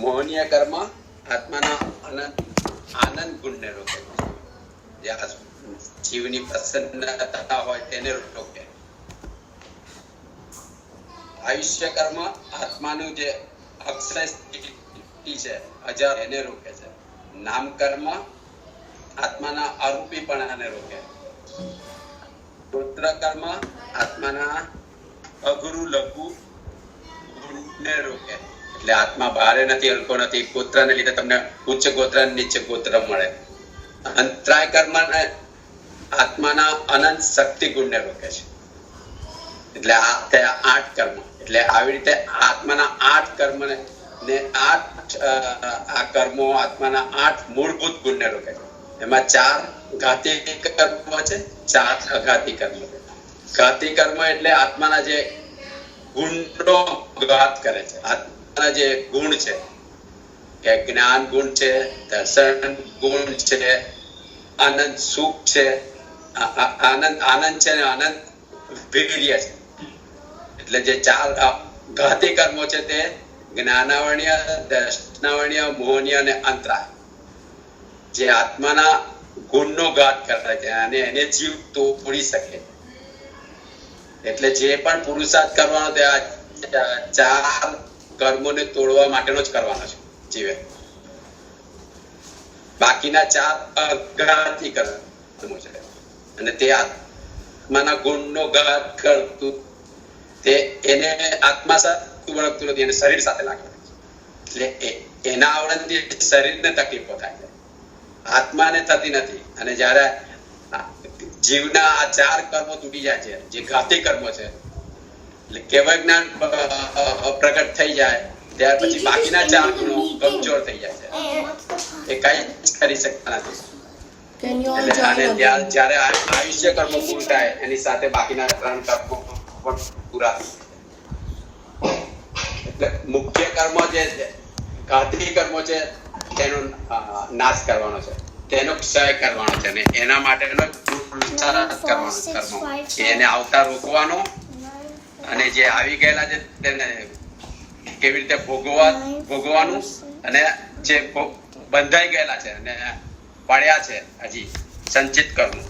મોહનીય કર્મ આત્માના આનંદ ગુણને રોકે છે, જે જીવની પ્રસન્નતા હોય તેને રોકે. આયુષ્ય કર્મ આત્માનું જે અક્ષય સ્થિતિ છે અજર એને રોકે છે. નામ કર્મ આત્માના અરૂપીપણાને રોકે. ગોત્ર કર્મ આત્માના અગુરુ લઘુ ગુણને રોકે. એટલે આત્મા ભારે નથી, હલકો નથી. ગોત્રને લીધે તમને ઉચ્ચ ગોત્ર નીચે ગોત્ર મળે. અંતરાય કર્મ આત્માના અનંત શક્તિ ગુણને રોકે છે. એટલે આ 8 કર્મ. એટલે આવી રીતે આત્માના 8 કર્મ ને 8 આ કર્મો આત્માના 8 મૂળભૂત ગુણને રોકે છે. એમાં 4 ઘાતી કર્મો છે, 4 અઘાતી કર્મો છે. ઘાતી કર્મ એટલે આત્માના જે ગુણનો ઘાત કરે છે. આત્માના જે ગુણ છે કે જ્ઞાન ગુણ છે, દર્શન ગુણ છે, આનંદ સુખ છે, આનંદ છે ને આનંદ વીર્ય છે. એટલે જે 4 ઘાતી કર્મો છે તે જ્ઞાનાવર્ણ્ય, દર્શનાવર્ણ્ય, મોહનીય અને અંતરાય, જે આત્માના ગુણનો ઘાત કરે છે અને એને જીવ તોડી શકે. એટલે જે પણ પુરુષાર્થ કરવાનો તે આ 4 કર્મોને તોડવા માટેનો જ કરવાનો છે જીવે. બાકીના 4 અઘાતી કર્મો છે અને તે આત્માના ગુણનો ઘાત કરતું તે એને આત્મા સાથે વળગતું નથી, એને શરીર સાથે લાગે છે. એટલે એના આવડતથી શરીરને તકલીફો થાય છે, આત્માને થતી નથી. અને જ્યારે જીવના આ 4 કર્મો તૂટી જાય છે, જે ઘાતી કર્મો છે, એટલે કેવળ જ્ઞાન પ્રગટ થઈ જાય ત્યાર પછી બાકીના 4 ગુણો કમજોર થઈ જાય છે, એ કઈ જ કરી શકતા નથી. એટલે અને જ્યારે આયુષ્ય કર્મો પૂરું થાય એની સાથે બાકીના 3 કર્મો પણ પૂરા થઈ જાય. એટલે મુખ્ય કર્મો જે ઘાતી કર્મો છે તેનો નાશ કરવાનો છે, તેનો ક્ષય કરવાનો છે અને એના માટેનો પુરુષાર્થ કરવાનો કર્મો, એને આવતા રોકવાનો અને જે આવી ગયેલા છે તેને કેવી રીતે ભોગવવાનું અને જે બંધાઈ ગયેલા છે અને પડ્યા છે હજી સંચિત કરવું,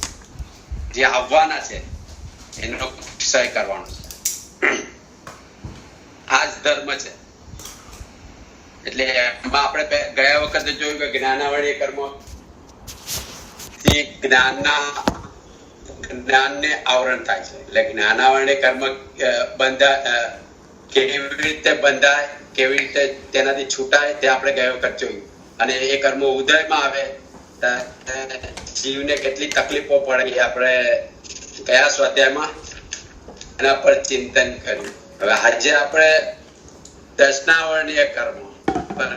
જે આવવાના છે એનો ક્ષય કરવાનો છે. આ જ ધર્મ છે. એટલે એમાં આપણે ગયા વખતે જોયું કે જ્ઞાનાવર્ણ્ય કર્મો જ્ઞાનને આવરણ થાય છે. એટલે જ્ઞાનાવર્ણ્ય કર્મ કેવી રીતે બંધાય, કેવી રીતે તેનાથી છૂટાય તે આપણે ગયા વખત જોયું. અને એ કર્મો ઉદયમાં આવે જીવને કેટલી તકલીફો પડે એ આપણે કયા સ્વાધ્યાયમાં એના પર ચિંતન કર્યું. હવે આજે આપણે દર્શનાવર્ણ્ય કર્મ પર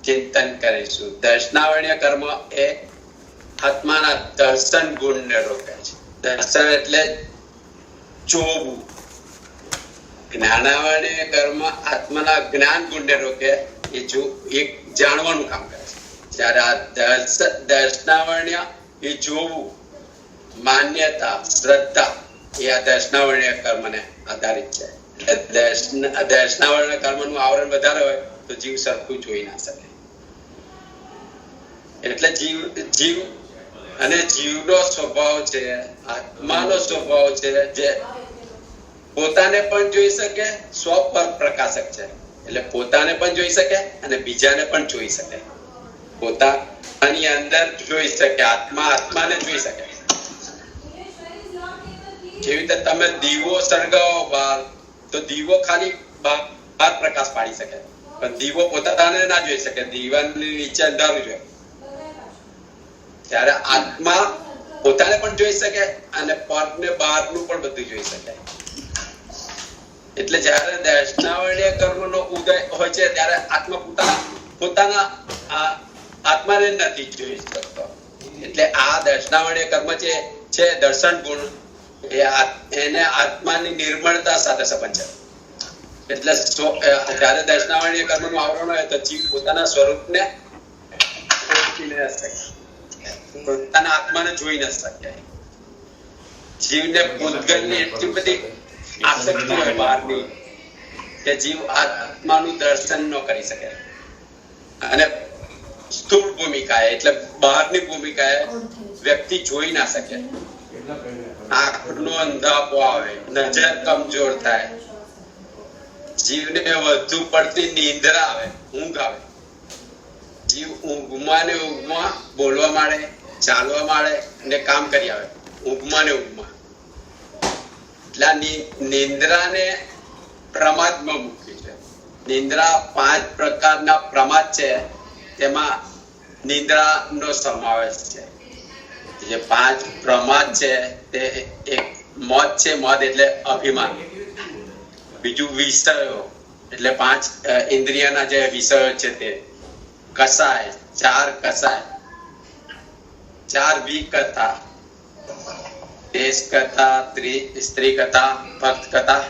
ચિંતન કરીશું. દર્શનાવર્ણ્ય કર્મ એ આત્માના દર્શન ગુણને રોકે છે. દર્શન એટલે જોવું. જ્ઞાનાવર્ણ્ય કર્મ આત્માના જ્ઞાન ગુણને રોકે, એ જાણવાનું કામ કરે છે. જ્યારે આ દર્શનાવર્ણ્ય એ જોવું, માન્યતા, શ્રદ્ધા એ આ દર્શનાવર્ણ્ય કર્મને આધારિત છે. એટલે દર્શનાવર્ણ્ય કર્મનું આવરણ વધારે હોય તો જીવ સરખું જોઈ ના શકે. એટલે જીવ અને જીવનો સ્વભાવ છે, આત્માનો સ્વભાવ છે, જે પોતાને પણ જોઈ શકે, સ્વ પર પ્રકાશક છે. એટલે પોતાને પણ જોઈ શકે અને બીજાને પણ જોઈ શકે. પોતાની અંદર જોઈ શકે, આત્માને જોઈ શકે. જેવી રીતે તમે દીવો સળગાવો બહાર તો દીવો ખાલી બહાર પ્રકાશ પાડી શકે, પણ દીવો પોતાને ના જોઈ શકે, દીવાની નીચે અંધારું જોઈએ. ત્યારે આત્મા પોતાને પણ જોઈ શકે અને પરને બહારનું પણ બધું જોઈ શકે. એટલે જ્યારે દર્શનાવર્ણ્ય કર્મનો ઉદય હોય છે ત્યારે આત્મા પોતાના આત્માને નથી જોઈ શકતો. એટલે આ દર્શનાવર્ણ્ય કર્મ છે દર્શન ગુણ, એને આત્માની નિર્મળતા સાથે સંબંધ છે. એટલે જ્યારે દર્શનાવર્ણ્ય કર્મનું આવરણ હોય તો જીવ પોતાના સ્વરૂપને ઓળખી ન શકે, પોતાના આત્માને જોઈ ન શકે. જીવને ભૂતગલની એટલી બધી આસક્તિ હોય બહારની કે જીવ આત્માનું દર્શન ન કરી શકે. અને સ્થૂળ ભૂમિકા એટલે બહારની ભૂમિકા વ્યક્તિ જોઈ ના શકે, આંખનો અંધાપો આવે, નજર કમજોર થાય, જીવને વધુ પડતી નિંદ્રા આવે, ઊંઘ આવે. જીવ ઊંઘમાં ને ઊંઘમાં બોલવા માંડે, ચાલવા માંડે ને કામ કરી આવે, ઊંઘમાં ને ઊંઘમાં. એટલે નિંદ્રાને પ્રમાદમાં મૂકી છે. નિંદ્રા 5 પ્રકારના પ્રમાદ છે, તેમાં નિંદ્રાનો સમાવેશ છે. જે 5 પ્રમાદ છે તે એક મોદ છે, મોદ એટલે અભિમાન. બીજું વિષયો એટલે 5 ઇન્દ્રિયના જે વિષયો છે તે કસાય, 4 કસાય, 4 વિકથા, દેશ કથા, સ્ત્રી કથા, ભક્ત કથા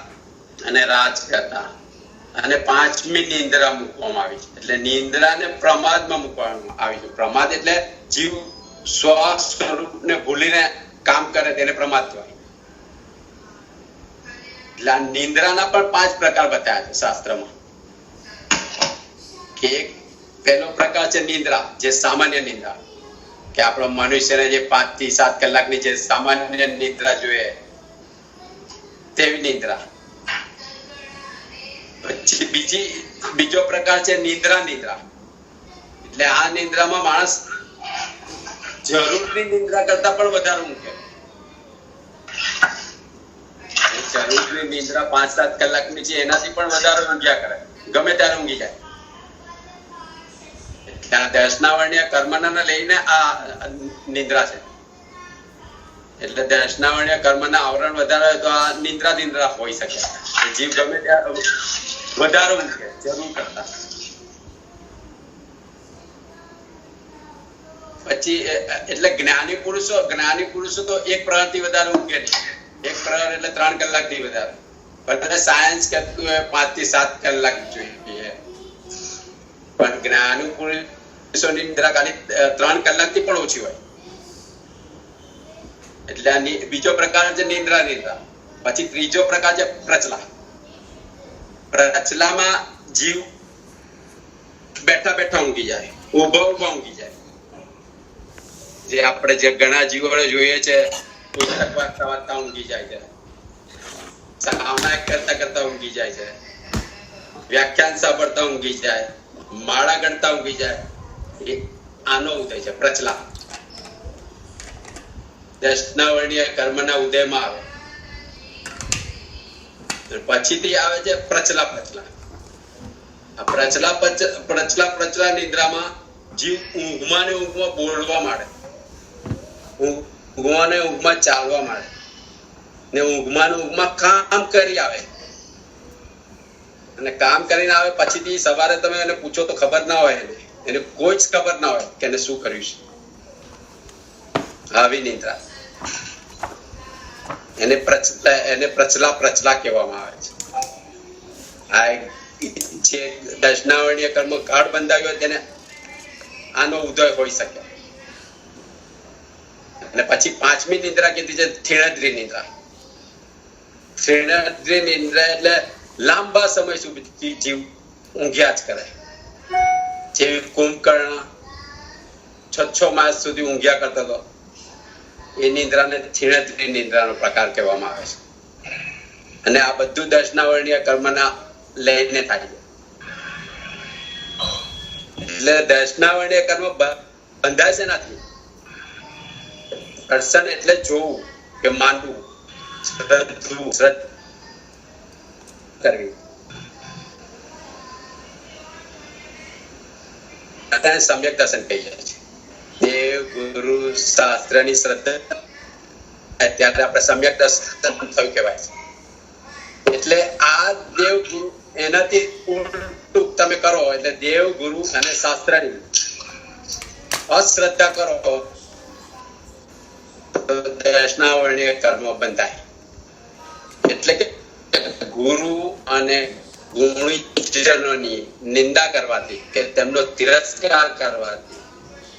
અને રાજ કથા. અને 5મી નિંદ્રા મૂકવામાં આવી છે. એટલે નિંદ્રાને પ્રમાદમાં મૂકવામાં આવી છે. પ્રમાદ એટલે જીવ સ્વ સ્વરૂપને ભૂલીને કામ કરે તેને પ્રમાદ કહેવાય. એટલે આ નિંદ્રાના પણ 5 પ્રકાર બતાવ્યા છે શાસ્ત્રમાં. એક પહેલો પ્રકાર છે નિંદ્રા, જે સામાન્ય નિંદ્રા, કે આપણો મનુષ્યને જે 5 થી 7 કલાકની જે સામાન્ય નિંદ્રા જોઈએ તેવી નિંદ્રા. પછી બીજો પ્રકાર છે નિંદ્રા. એટલે આ નિંદ્રામાં માણસ જરૂરની નિંદ્રા કરતા પણ વધારે ઊંઘે. જરૂરની નિંદ્રા 5-7 કલાકની છે, એનાથી પણ વધારે ઊંઘ્યા કરે, ગમે ત્યારે ઊંઘી જાય. એટલે દર્શનાવર્ણીય કર્મના લઈને આ નિંદ્રા છે. એટલે દર્શનાવર્ણીય કર્મના આવરણ વધારે હોય તો આ નિંદ્રા હોઈ શકે. જીવ ગમે ત્યારે વધારે ઊંઘે જરૂર કરતા. પછી એટલે જ્ઞાની પુરુષો તો 1 પ્રહરથી વધારે ઊંઘે નહીં. 1 પ્રહર એટલે 3 કલાકથી વધારે. પણ સાયન્સ કહેતું હોય 5 થી 7 કલાક જોઈએ. પણ જ્ઞાની પુરુષોની નિંદ્રા ખાલી 3 કલાકથી પણ ઓછી હોય. એટલે બીજો પ્રકાર છે નિંદ્રા. પછી ત્રીજો પ્રકાર છે પ્રચલા. પ્રચલામાં જીવ બેઠા ઊંઘી જાય, ઉભા ઊંઘી જાય. જે આપણે જે ઘણા જીવો જોઈએ છે, પુસ્તક વાંચતા ઊંઘી જાય છે, સામાયિક કરતા ઊંઘી જાય છે, વ્યાખ્યાન સાંભળતા ઊંઘી જાય, માળા ગણતા ઊંઘી જાય. આનો ઉદય છે પ્રચલા. દર્શનાવર્ણીય કર્મના ઉદયમાં આવે. પછીથી આવે છે પ્રચલા. પ્રચલા નિદ્રામાં જીવ ઊંઘમાં ને ઊંઘમાં બોલવા માંડે, ઊંઘમાં ને ઊંઘમાં ચાલવા માંડે, ને ઊંઘમાં ને ઊંઘમાં કામ કરી આવે. અને કામ કરીને આવે પછીથી સવારે તમે એને પૂછો તો ખબર ના હોય, એને કોઈ જ ખબર ના હોય કે એને શું કર્યું છે. આવી નિદ્રા એને પ્રચલા કહેવામાં આવે છે. આ જે દર્શનાવર્ણીય કર્મ ગાઢ બંધાવ્યો હોય તેને આનો ઉદય હોઈ શકે. અને પછી 5મી નિદ્રા કીધી છે થીણદ્રી નિદ્રા. થીણદ્રી નિદ્રા એટલે લાંબા સમય સુધી જીવ ઊંઘ્યા જ કરે. જેવી કુંભકર્ણ 6 માસ સુધી ઊંઘ્યા કરતો હતો, એ નિદ્રાને થીણદ્રી નિદ્રાનો પ્રકાર કહેવામાં આવે છે. અને આ બધું દર્શનાવર્ણીય કર્મના લઈને થાય છે. એટલે દર્શનાવર્ણીય કર્મ બંધાય છે નથી. દર્શન એટલે જોવું કે માનવું, શ્રદ્ધા કરવી. સમ્યક દર્શન કહીએ છીએ. દેવ ગુરુ શાસ્ત્રની શ્રદ્ધા અત્યારે આપણે સમ્યક દર્શન થયું કહેવાય છે. એટલે આ દેવ ગુરુ એનાથી ઉલટું તમે કરો એટલે દેવ ગુરુ અને શાસ્ત્રની અશ્રદ્ધા કરો તો દર્શનાવર્ણીય કર્મ બંધાય. એટલે કે ગુરુ અને ગુણીજનોની નિંદા કરવાથી કે તેમનો તિરસ્કાર કરવાથી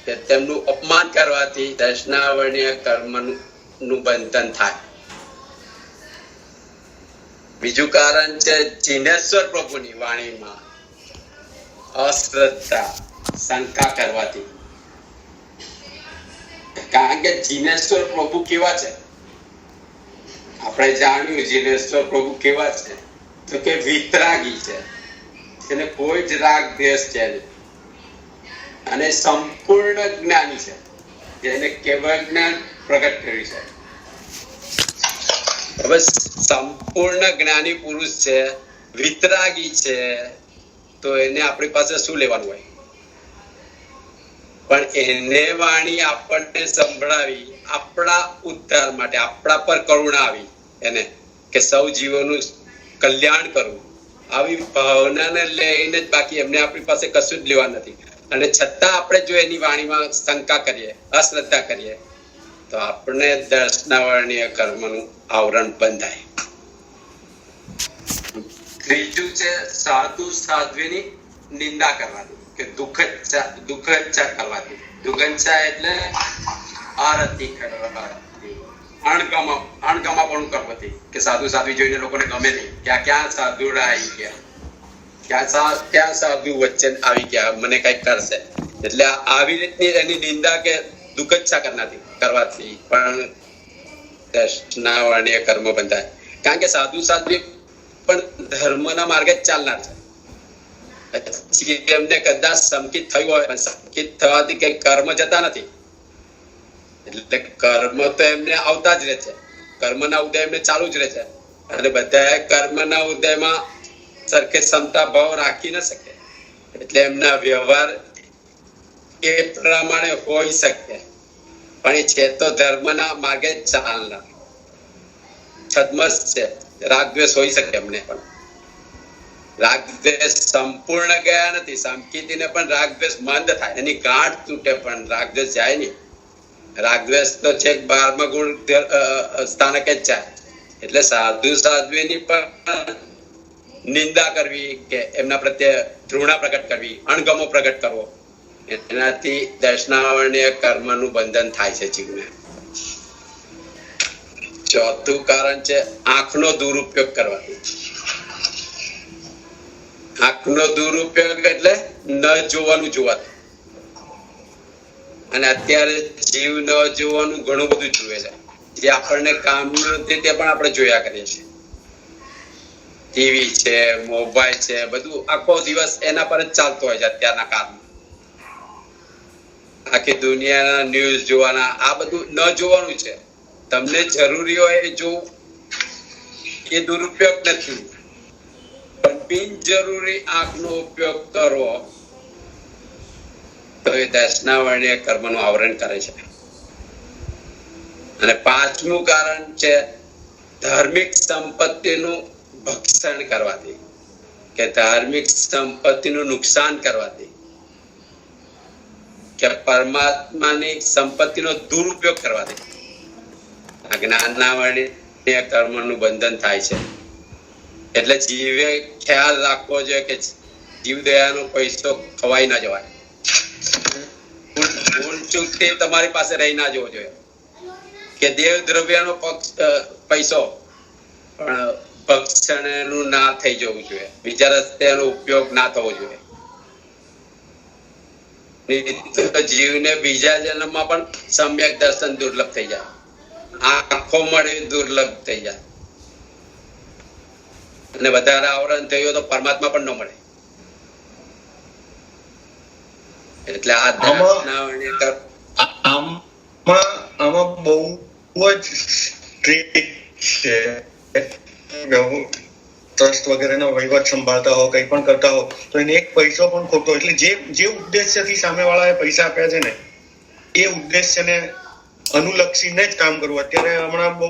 કે તેમનું અપમાન કરવાથી દર્શનાવર્ણીય કર્મનું બંધન થાય. બીજું કારણ છે જીનેશ્વર પ્રભુની વાણીમાં અશ્રદ્ધા શંકા કરવાથી. કારણ કે જીનેશ્વર પ્રભુ કેવા છે, આપણે જાણ્યું જીનેશ્વર પ્રભુ કેવા છે, તો કે વિતરાગી છે, એને કોઈ જ રાગ દ્વેષ છે નહીં, અને સંપૂર્ણ જ્ઞાની છે, જેને કેવળ જ્ઞાન પ્રગટ કર્યું છે. હવે સંપૂર્ણ જ્ઞાની પુરુષ છે, વિતરાગી છે, તો એને આપણી પાસે શું લેવાનું હોય? પણ એને વાણી આપણને સંભળાવી આપણા ઉદ્ધાર માટે, આપણા પર કરુણા આવી એને કે સૌ જીવોનું કલ્યાણ કરવું, આવી ભાવનાને લઈને જ, બાકી એમને આપણી પાસે કશું જ લેવા નથી. અને છતાં આપણે જો એની વાણીમાં શંકા કરીએ, અશ્રદ્ધા કરીએ, તો આપણે દર્શનાવરણીય કર્મનું આવરણ બંધાય. ત્રીજું છે સાધુ સાધ્વીની નિંદા કરવાની કે દુઃખચ્છા કરવાથી. દુઃખચ્છા એટલે આરતી કરવાથી, અણગમાપણું કરવાથી કે સાધુ સાધ્વી જોઈને લોકોને ગમે નહીં કે આ ક્યાં સાધુડા આવી ગયા, ક્યાં સાધુ વચ્ચે આવી ગયા, મને કઈક કરશે. એટલે આવી રીતની એની નિંદા કે દુઃખચ્છા કરવાથી પણ દર્શનાવરણીય કર્મ બંધાય. કારણ કે સાધુ સાધ્વી પણ ધર્મના માર્ગે જ ચાલનાર છે. એમને કદાચ સંકિત થયું હોય, સંકિત થવાથી કઈ કર્મ જતા નથી, એટલે કર્મ તો એમને આવતા જ રહે છે, કર્મના ઉદય એમને ચાલુ જ રહે છે, અને બધા કર્મના ઉદયમાં સરખે ક્ષમતા ભાવ રાખી ન શકે, એટલે એમના વ્યવહાર એ પ્રમાણે હોઈ શકે, પણ એ છે તો ધર્મના માર્ગે જ ચાલનાર. છદ્મસ છે, રાગદ્વેષ હોઈ શકે એમને, પણ રાગદ્વેષ સંપૂર્ણ ગયા નથી. સંકિતીને પણ રાગદ્વેષ મંદ થાય, એની ગાંઠ તૂટે, પણ રાગદ્વેષ જાય નહીં. રાગદ્વેષ તો છે 12મા ગુણ સ્થાનકે જ જાય. એટલે સાધુ સાધ્વીની પણ નિંદા કરવી કે એમના પ્રત્યે ઘૃણા પ્રગટ કરવી, અણગમો પ્રગટ કરવો, એનાથી દર્શનાવરણીય કર્મનું બંધન થાય છે જીવને. ચોથું કારણ છે આંખનો દુરુપયોગ કરવાથી. આંખનો દુરુપયોગ એટલે ન જોવાનું જોવાતું. અને અત્યારે જીવ ન જોવાનું ઘણું બધું જુએ છે, જે આપણને કામનું નથી તે પણ આપણે જોયા કરીએ છીએ. ટીવી છે, મોબાઈલ છે, બધું આખો દિવસ એના પર જ ચાલતો હોય છે અત્યારના કાળમાં. આખી દુનિયાના ન્યૂઝ જોવાના, આ બધું ન જોવાનું છે. તમને જરૂરી હોય એ જોવું, એ દુરુપયોગ નથી. પણ બિનજરૂરી આંખનો ઉપયોગ કરવો તો એ દર્શનાવરણીય કર્મનું આવરણ કરે છે. અને પાંચમું કારણ છે ધાર્મિક સંપત્તિનું ભક્ષણ કરવાથી કે ધાર્મિક સંપત્તિનું નુકસાન કરવાથી કે પરમાત્માની સંપત્તિનો દુરુપયોગ કરવાથી આ જ્ઞાનાવરણીય કર્મનું બંધન થાય છે. એટલે જીવે ખ્યાલ રાખવો જોઈએ કે જીવદયાનો પૈસો ખવાઈ ના જવાય. ભૂલ ચૂકથી તમારી પાસે રહી ના જવો જોઈએ કે દેવ દ્રવ્યનો પૈસો પણ ભક્ષણનું ના થઈ જવું જોઈએ, બીજા રસ્તે એનો ઉપયોગ ના થવો જોઈએ. જીવને બીજા જન્મમાં પણ સમ્યક દર્શન દુર્લભ થઈ જાય, આંખો મળે દુર્લભ થઈ જાય, અને વધારે આવરણ થયું તો પરમાત્મા પણ ન મળે. એટલે આમાં બહુ જ સ્ટ્રિક્ટ છે. ટ્રસ્ટ વગેરેનો વહીવટ સંભાળતા હો, કંઈ પણ કરતા હો, તો એને એક પૈસો પણ ખોટો, એટલે જે ઉદ્દેશ્યથી સામેવાળાએ પૈસા આપ્યા છે ને એ ઉદ્દેશ્યને અનુલક્ષીને જ કામ કરવું. અત્યારે હમણાં બહુ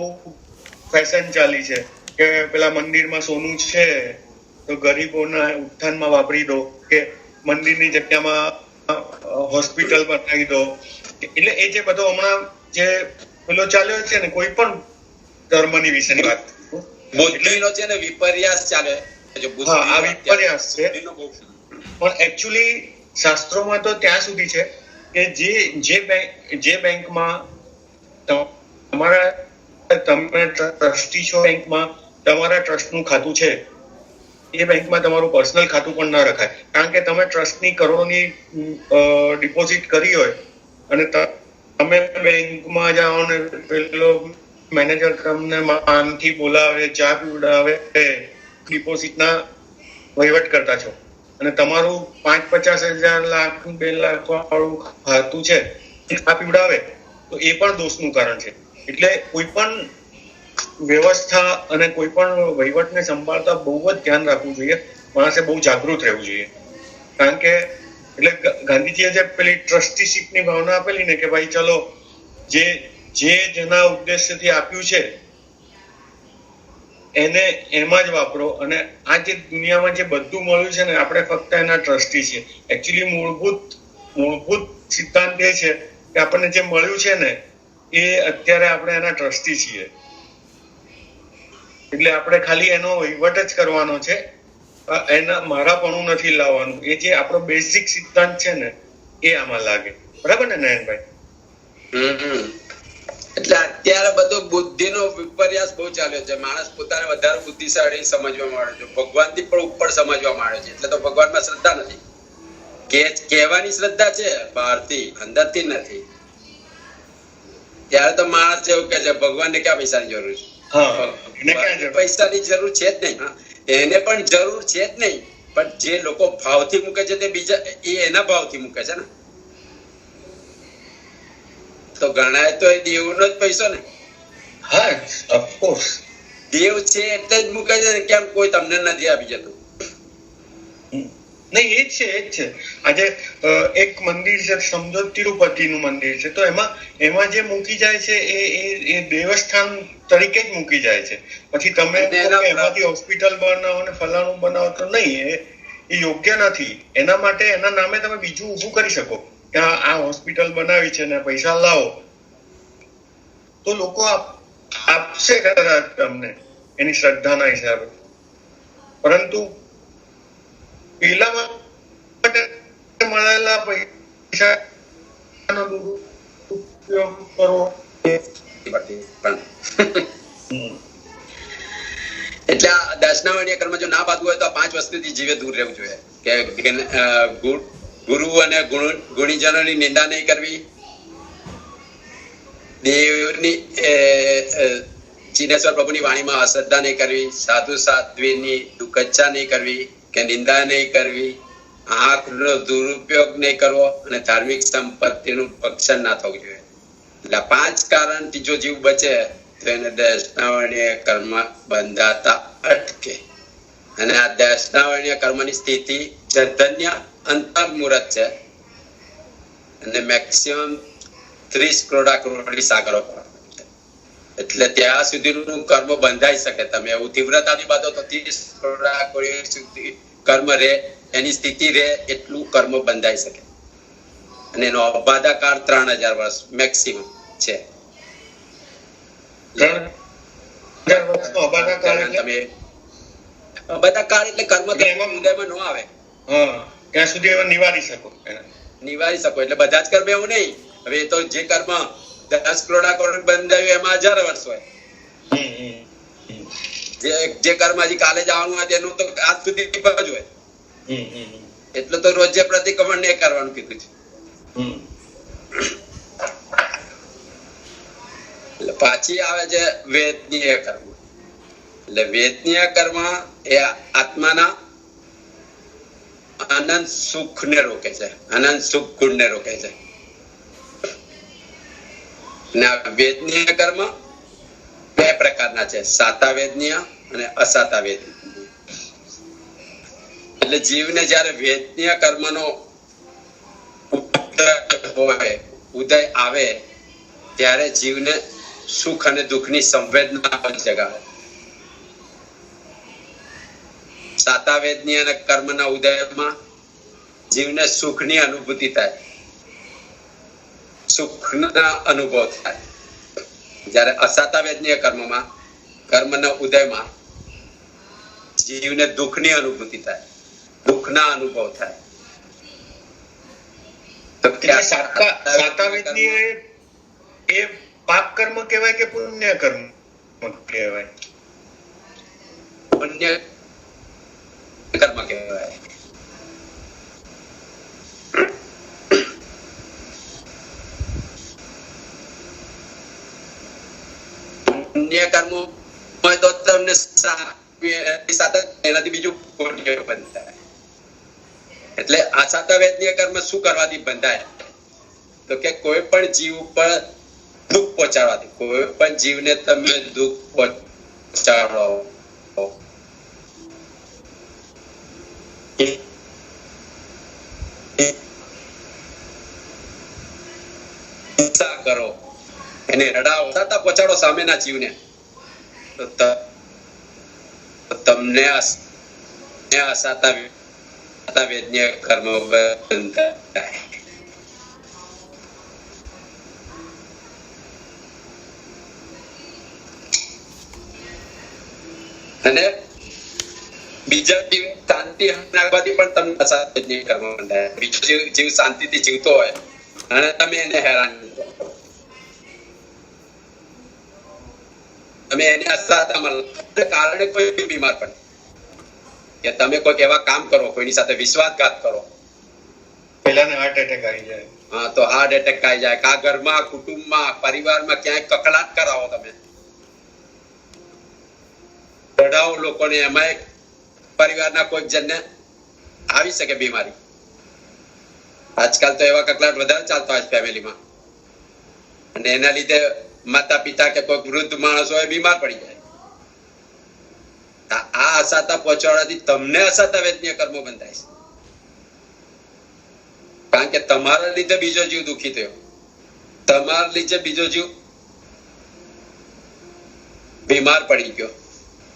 ફેશન ચાલી છે કે પેલા મંદિરમાં સોનું છે તો ગરીબોના ઉત્થાનમાં વાપરી દો, કે મંદિરની જગ્યામાં હોસ્પિટલ બનાવી દો. એટલે એ જે બધો હમણાં જે પેલો ચાલ્યો છે ને, કોઈ પણ ધર્મની વિશેની વાત, બુદ્ધિનો છે ને વિપર્યાસ ચાલે. હા, આ વિપર્યાસ છે. પણ એકચ્યુઅલી શાસ્ત્રોમાં તો ત્યાં સુધી છે કે જે બેંકમાં તમે ટ્રસ્ટી છો, બેંકમાં તમારા ટ્રસ્ટનું ખાતું છે, એ બેંકમાં તમારું પર્સનલ ખાતું પણ ના રખાય. કારણ કે તમે ટ્રસ્ટની કરોડોની ડિપોઝિટ કરી હોય અને તમે બેંકમાં જાઓ ને પેલો મેનેજર તમને માનથી બોલાવે, ચા પીવડાવે, ડિપોઝિટના વહીવટ કરતા છો અને તમારું 5-50 હજાર લાખ 2 લાખ વાળું ખાતું છે, ચા પીવડાવે તો એ પણ દોષનું કારણ છે. એટલે કોઈ પણ વ્યવસ્થા અને કોઈ પણ વહીવટને સંભાળતા બહુ જ ધ્યાન રાખવું જોઈએ. માણસે બહુ જાગૃત રહેવું જોઈએ. કારણ કે એટલે ગાંધીજીએ જે પેલી ટ્રસ્ટીશીપની ભાવના આપેલી ને કે ભાઈ ચલો જેના ઉદ્દેશ્યથી આપ્યું છે એને એમાં જ વાપરો. અને આ જે દુનિયામાં જે બધું મળ્યું છે ને, આપણે ફક્ત એના ટ્રસ્ટી છીએ. એકચ્યુઅલી મૂળભૂત સિદ્ધાંત એ છે કે આપણને જે મળ્યું છે ને એ અત્યારે આપણે એના ટ્રસ્ટી છીએ. એટલે આપણે ખાલી એનો વહીવટ જ કરવાનો છે, એના મારાપણું નથી લાવવાનું. એ જે આપણો બેઝિક સિદ્ધાંત છે ને એ આમાં લાગે. બરાબર ને નયનભાઈ? એટલે અત્યારે બધો બુદ્ધિનો વિપર્યાસ બહુ ચાલ્યો છે. માણસ પોતાને વધારે બુદ્ધિશાળી સમજવા માંડ્યો છે, ભગવાનથી પણ ઉપર સમજવા માંડ્યો છે. એટલે તો ભગવાનમાં શ્રદ્ધા નથી. કહેવાની શ્રદ્ધા છે બહારથી, અંદરથી નથી. ત્યારે તો માણસ એવું કે છે ભગવાનને ક્યાં પૈસાની જરૂર છે? પૈસાની જરૂર છે જ નહીં. એને પણ જરૂર છે જ નહીં. પણ જે લોકો ભાવથી મૂકે છે તે બીજા એના ભાવથી મૂકે છે ને. તો ગણાય તો એ દેવનો જ પૈસો ને. હા, ઓફકોર્સ દેવ છે એટલે જ મૂકે છે ને. કેમ કોઈ તમને નથી આપી જતું? નહીં, એ જ છે. આજે એક મંદિર છે, સમજો તિરુપતિનું મંદિર છે, તો એમાં જે મૂકી જાય છે એ દેવસ્થાન તરીકે જ મૂકી જાય છે. પછી તમે એમાંથી હોસ્પિટલ બનાવો ને ફલાણું બનાવો તો નહીં, એ યોગ્ય નથી. એના માટે એના નામે તમે બીજું ઊભું કરી શકો કે આ હોસ્પિટલ બનાવી છે ને પૈસા લાવો, તો લોકો આપશે તમને એની શ્રદ્ધાના હિસાબે. પરંતુ પેલા માટે મળેલા પૈસાનો દુરુપયોગ કરવો. એટલે આ દર્શનાવર્ણીય કર્મ જો ના બાંધવું હોય તો 5 વસ્તુથી જીવે દૂર રહેવું જોઈએ. કે ગુરુ અને ગુણીજનોની નિંદા નહીં કરવી, દેવની ચિનેશ્વર પ્રભુની વાણીમાં અશ્રદ્ધા નહીં કરવી, સાધુ સાધ્વીની દુકચ્છા નહીં કરવી કે નિંદા નહીં કરવી, આંખનો દુરુપયોગ નહીં કરવો અને ધાર્મિક સંપત્તિનું ભક્ષણ ના થવું જોઈએ. એટલે 5 કારણથી જો જીવ બચે તો એને દર્શનાવર્ણીય કર્મ બંધાતા અટકે. અને આ દર્શનાવર્ણીય કર્મની સ્થિતિ જર્ધન્ય અંતર્મુહૂર્ત છે અને મેક્સિમમ 30 કરોડી સાગરો. એટલે ત્યાં સુધીનું કર્મ બંધાઈ શકે. તમે એવું તીવ્રતાથી બાંધો તો 30 કરોડ સુધી કર્મ રહે, એની સ્થિતિ રહે એટલું કર્મ બંધાઈ શકે. અને એનો અબાધાકાળ 3000 વર્ષ મેક્સિમમ છે. અબાધાકાળ એટલે કર્મ ઉદયમાં ન આવે ત્યાં સુધી નિવારી શકો. એટલે બધા જ કર્મ એવું નહીં. હવે તો જે કર્મ 10 કરોડ બંધાયું એમાં 1000 વર્ષ હોય. જે કર્મ હજી કાલે જવાનું હોય તેનું તો આજ સુધી જ હોય. એટલે તો રોજે પ્રતિક્રમણ ને કરવાનું કીધું છે. એટલે પાછી આવે છે વેદનીય કર્મ. એટલે વેદનીય કર્મ એ આત્માના આનંદ સુખ ને રોકે છે, આનંદ સુખ ગુણ ને રોકે છે. વેદનીય કર્મ 2 પ્રકારના છે, સાતા વેદનીય અને અસાતા વેદનીય. એટલે જીવને જયારે વેદનીય કર્મનો ઉદય આવે ત્યારે જીવને સુખ અને દુઃખની સંવેદના જગાવે. સાતા વેદનીય અને કર્મના ઉદયમાં જીવને સુખની અનુભૂતિ થાય, સુખના અનુભવ થાય. જ્યારે અસાતા વેદનીય કર્મના ઉદયમાં જીવને દુઃખની અનુભૂતિ થાય, દુઃખના અનુભવ થાય. સાતા વેદનીય એ પાપ કર્મ કહેવાય કે પુણ્ય કર્મ કહેવાય? પુણ્ય કર્મ કહેવાય. પુણ્ય કર્મો હોય તો તમને સાથે એનાથી બીજું પુણ્ય બંધાય. એટલે આસાતા વેદનીય કર્મ શું કરવાથી બંધાય? તો કે કોઈ પણ જીવ ઉપર દુઃખ પહોંચાડવાથી. કોઈ પણ જીવને તમે દુઃખ પહોંચાડો, હિંસા કરો, એને રડાવો, આસાતા પહોંચાડો સામેના જીવને, તો તમને આસાતા વેદનીય કર્મ બંધાય. અને બીજા જીવ શાંતિ નાખવાથી પણ તમને અસાતા વેદનીય કર્મ બંધાય. બીજો જીવ શાંતિથી જીવતો હોય અને તમે એને હેરાન કરો, તમે એને અસાતામાં કારણે કોઈ બીમાર પડે, કે તમે કોઈક એવા કામ કરો, કોઈની સાથે વિશ્વાસઘાત કરો, પેલાને હાર્ટ એટેક આવી જાય. હા, તો હાર્ટ એટેક આવી જાય. કા ઘરમાં, કુટુંબમાં, પરિવારમાં ક્યાંય કકળાટ કરાવો, તમે રડાવો લોકોને, એમાં પરિવારના કોઈક જણને આવી શકે બીમારી. આજકાલ તો એવા કકળાટ વધારે ચાલતા હોય ફેમિલીમાં, અને એના લીધે માતા પિતા કે કોઈ વૃદ્ધ માણસ હોય બીમાર પડી જાય. આ અસાતા પહોંચાડવાથી તમને અસાતા વેદનીય કર્મો બંધાય છે. કારણ કે તમારા લીધે બીજો જીવ દુઃખી થયો, તમારા લીધે બીજો જીવ બીમાર પડી ગયો,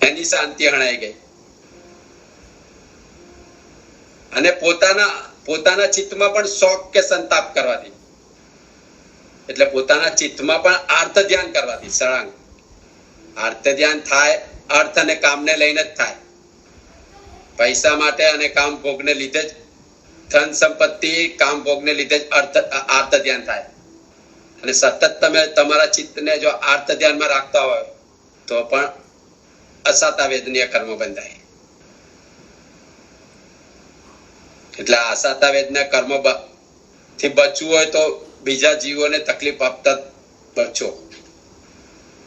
એની શાંતિ હણાઈ ગઈ. અને પોતાના ચિત્તમાં પણ શોક કે સંતાપ કરવાથી, એટલે પોતાના ચિત્તમાં પણ આર્ત ધ્યાન કરવાથી, સળંગ આર્ત ધ્યાન થાય. અર્થ અને કામને લઈને જ થાય. પૈસા માટે અને કામ ભોગને લીધે જ, ધન સંપત્તિ કામ ભોગને લીધે જ આર્ત ધ્યાન થાય. અને સતત તમે તમારા ચિત્તને જો આર્ત ધ્યાનમાં રાખતા હોય તો પણ અસાતા વેદનીય કર્મ બંધાય. એટલે અસાતા વેદનીય કર્મ થી બચવું હોય તો બીજા જીવોને તકલીફ આપતા બચો.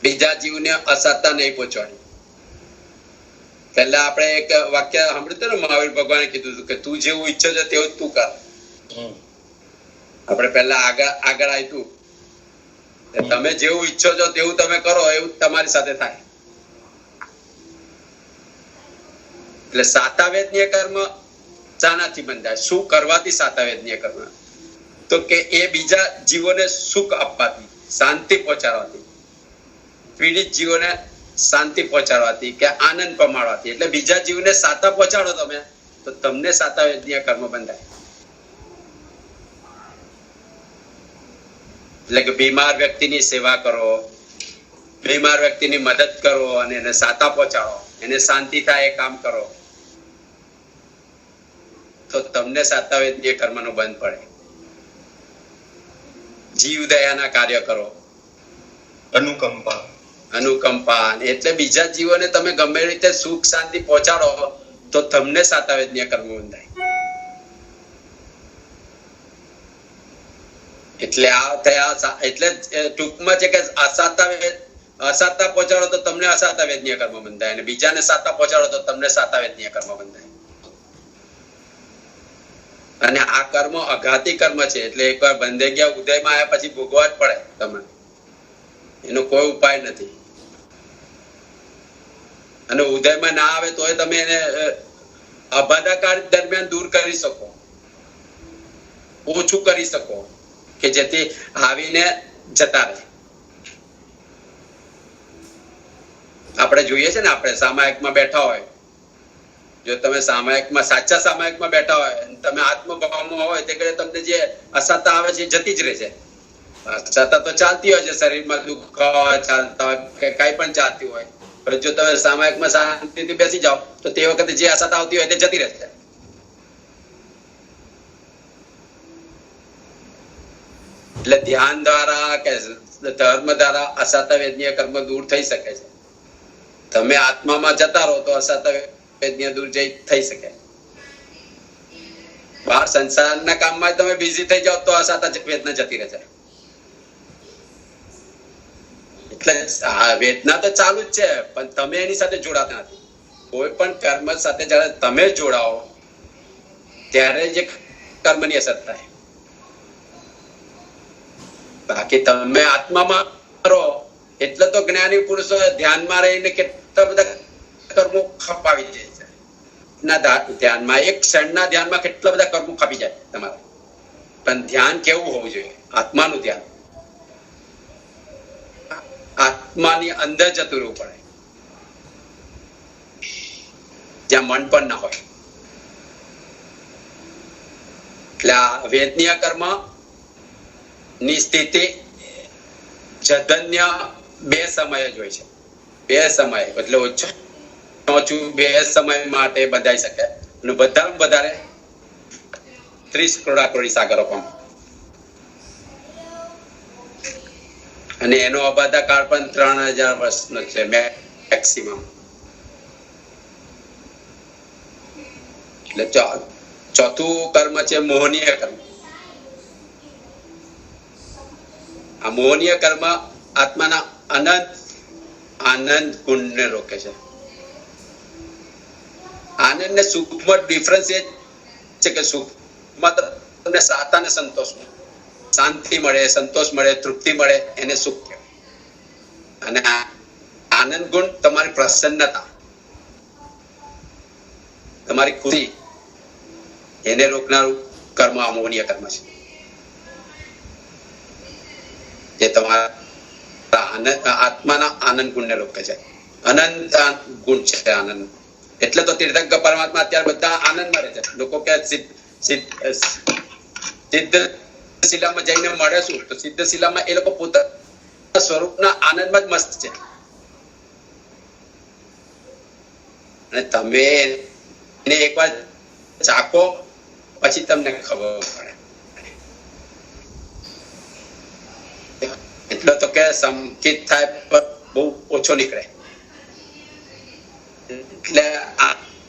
બીજા જીવને અસાતા નહીં પહોંચવાની. પહેલા આપણે એક વાક્ય સાંભળ્યું ને, મહાવીર ભગવાને કીધું હતું કે તું જેવું ઈચ્છે છે તેવું તું કર. આપણે પહેલા આગળ આવ્યું, તમે જેવું ઈચ્છો છો તેવું તમે કરો, એવું તમારી સાથે થાય. એટલે સાતા વેદનીય કર્મ શાનાથી બંધાય? શું કરવાથી સાતા વેદનીય કર્મ? તો કે એ બીજા જીવોને સુખ આપવાથી, શાંતિ પહોંચાડવાથી, પીડિત જીવોને શાંતિ પહોંચાડવાથી કે આનંદ પમાડવાથી. એટલે બીજા જીવને સાતા પહોંચાડો તમે, તો તમને સાતા વેદનીય કર્મ બંધાય. એટલે કે બીમાર વ્યક્તિની સેવા કરો, બીમાર વ્યક્તિની મદદ કરો અને એને સાતા પહોંચાડો, એને શાંતિ થાય એ કામ કરો, તો તમને સાતા વેદનીય કર્મનો બંધ પડે. જીવ દયાના કાર્ય કરો, અનુકંપા, એટલે બીજા જીવોને તમે ગમે રીતે સુખ શાંતિ પહોંચાડો તો તમને સાતા વેદનીય કર્મ બંધાય. એટલે આ થયા, એટલે ટૂંકમાં છે કે અસાતા પહોંચાડો તો તમને અસાતા વેદનીય કર્મ બંધાય, અને બીજાને સાતા પહોંચાડો તો તમને સાતા વેદનીય કર્મ બંધાય. અને આ કર્મ અઘાતી કર્મ છે. એટલે એકવાર બંધાઈ ગયા, ઉદયમાં આવ્યા પછી ભોગવા જ પડે તમને, એનો કોઈ ઉપાય નથી. અને ઉદયમાં ના આવે તોય તમે એને અબાધાકાળ દરમિયાન દૂર કરી શકો, ઓછું કરી શકો, કે જેથી આવીને જતા રહે. આપણે જોઈએ છે ને, આપણે સામાયિકમાં બેઠા હોય, જો તમે સામાયિકમાં, સાચા સામાયિકમાં બેઠા હોય, તમે આત્મભાવમાં હોય, તે તમને જે અસાતા આવે છે જતી જ રહે છે. અસાતા તો ચાલતી હોય છે, શરીરમાં દુઃખ ચાલતા હોય કે કઈ પણ ચાલતી હોય, પણ જો તમે સામાયિકમાં શાંતિથી બેસી જાઓ તો તે વખતે જે અસાતા આવતી હોય તે જતી રહેશે. એટલે ધ્યાન દ્વારા કે ધર્મ દ્વારા અસાતા વેદનીય કર્મ દૂર થઈ શકે છે. તમે આત્મામાં જતા રહો તો અસાતા વેદનીય દૂર થઈ શકે. બહાર સંસારના કામમાં તમે બિઝી થઈ જાઓ તો આ સાત વેદના જતી રહે છે. એટલે વેદના તો ચાલુ જ છે, પણ તમે એની સાથે જોડાતા નથી. કોઈ પણ કર્મ સાથે જયારે તમે જોડાઓ ત્યારે જે કર્મની અસર થાય. બાકી તમે આત્મામાં રહો એટલે તો જ્ઞાની પુરુષો ધ્યાનમાં રહીને કેટલા બધા કર્મો ખપાવી જાય છે. ના ધ્યાનમાં એક ક્ષણના ધ્યાનમાં કેટલા બધા કર્મો ખપી જાય તમારે. પણ ધ્યાન કેવું હોવું જોઈએ? આત્માનું ધ્યાન, આત્માની અંદર જતું રહેવું પડે, જ્યાં મન પણ ના હોય. એટલે આ વેદનીય કર્મ ની સ્થિતિ જધન્ય બે સમય જ હોય છે. બે સમય એટલે ઓછું બે સમય માટે બંધાઈ શકે અને વધારે વધારે 30 કરોડ સાગરો પણ. અને એનો અબાધા કાળ પણ 3000 વર્ષનો છે મેક્સિમમ. એટલે ચોથું કર્મ છે મોહનીય કર્મ. આ મોહનીય કર્મ આત્માના આનંદ ગુણને રોકે છે. આનંદ ને સુખમ ડિફરન્સ એ છે કે સુખમાં તમને સાતાને સંતોષ મળે, શાંતિ મળે, સંતોષ મળે, તૃપ્તિ મળે, એને સુખ કહેવાય. અને આનંદ ગુણ તમારી પ્રસન્નતા, તમારી ખુશી, એને રોકનારું કર્મ મોહનીય કર્મ છે. જે તમારા આત્માના આનંદ ગુણને રોકે છે. અનંત ગુણ છે આનંદ. એટલે તો તીર્થંકર પરમાત્મા અત્યારે બધા આનંદમાં રહે છે. લોકો કે સિદ્ધ શિલામાં જઈને મળે શું? તો સિદ્ધ શિલામાં એ લોકો પોતાના સ્વરૂપના આનંદમાં જ મસ્ત છે. અને તમે એને એકવાર ચાખો પછી તમને ખબર પડે. એટલે તો કે સંકિત થાય પણ બહુ ઓછો નીકળે. એટલે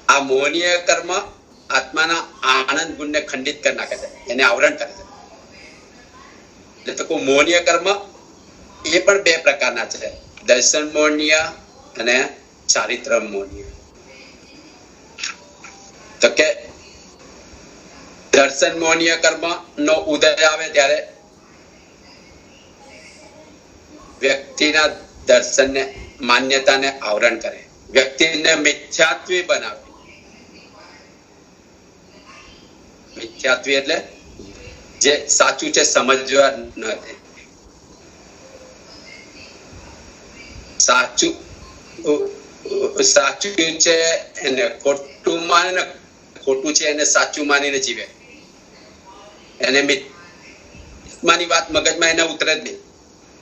આ મોહનીય કર્મ આત્માના આનંદ ગુણને ખંડિત કરી નાખે છે, એને આવરણ કરે છે. એટલે તો કોઈ મોહનીય કર્મ એ પણ બે પ્રકારના છે, દર્શન મોહનીય અને ચારિત્ર મોહનીય. તો કે દર્શન મોહનીય કર્મ નો ઉદય આવે ત્યારે વ્યક્તિના દર્શનને માન્યતાને આવરણ કરે, વ્યક્તિને મિથ્યાત્વી બનાવે. મિથ્યાત્વી એટલે જે સાચું છે સમજવા નથી. સાચું છે એને ખોટું માને, ખોટું છે એને સાચું માનીને જીવે. એને આત્માની વાત મગજમાં એને ઉતરે જ નહીં.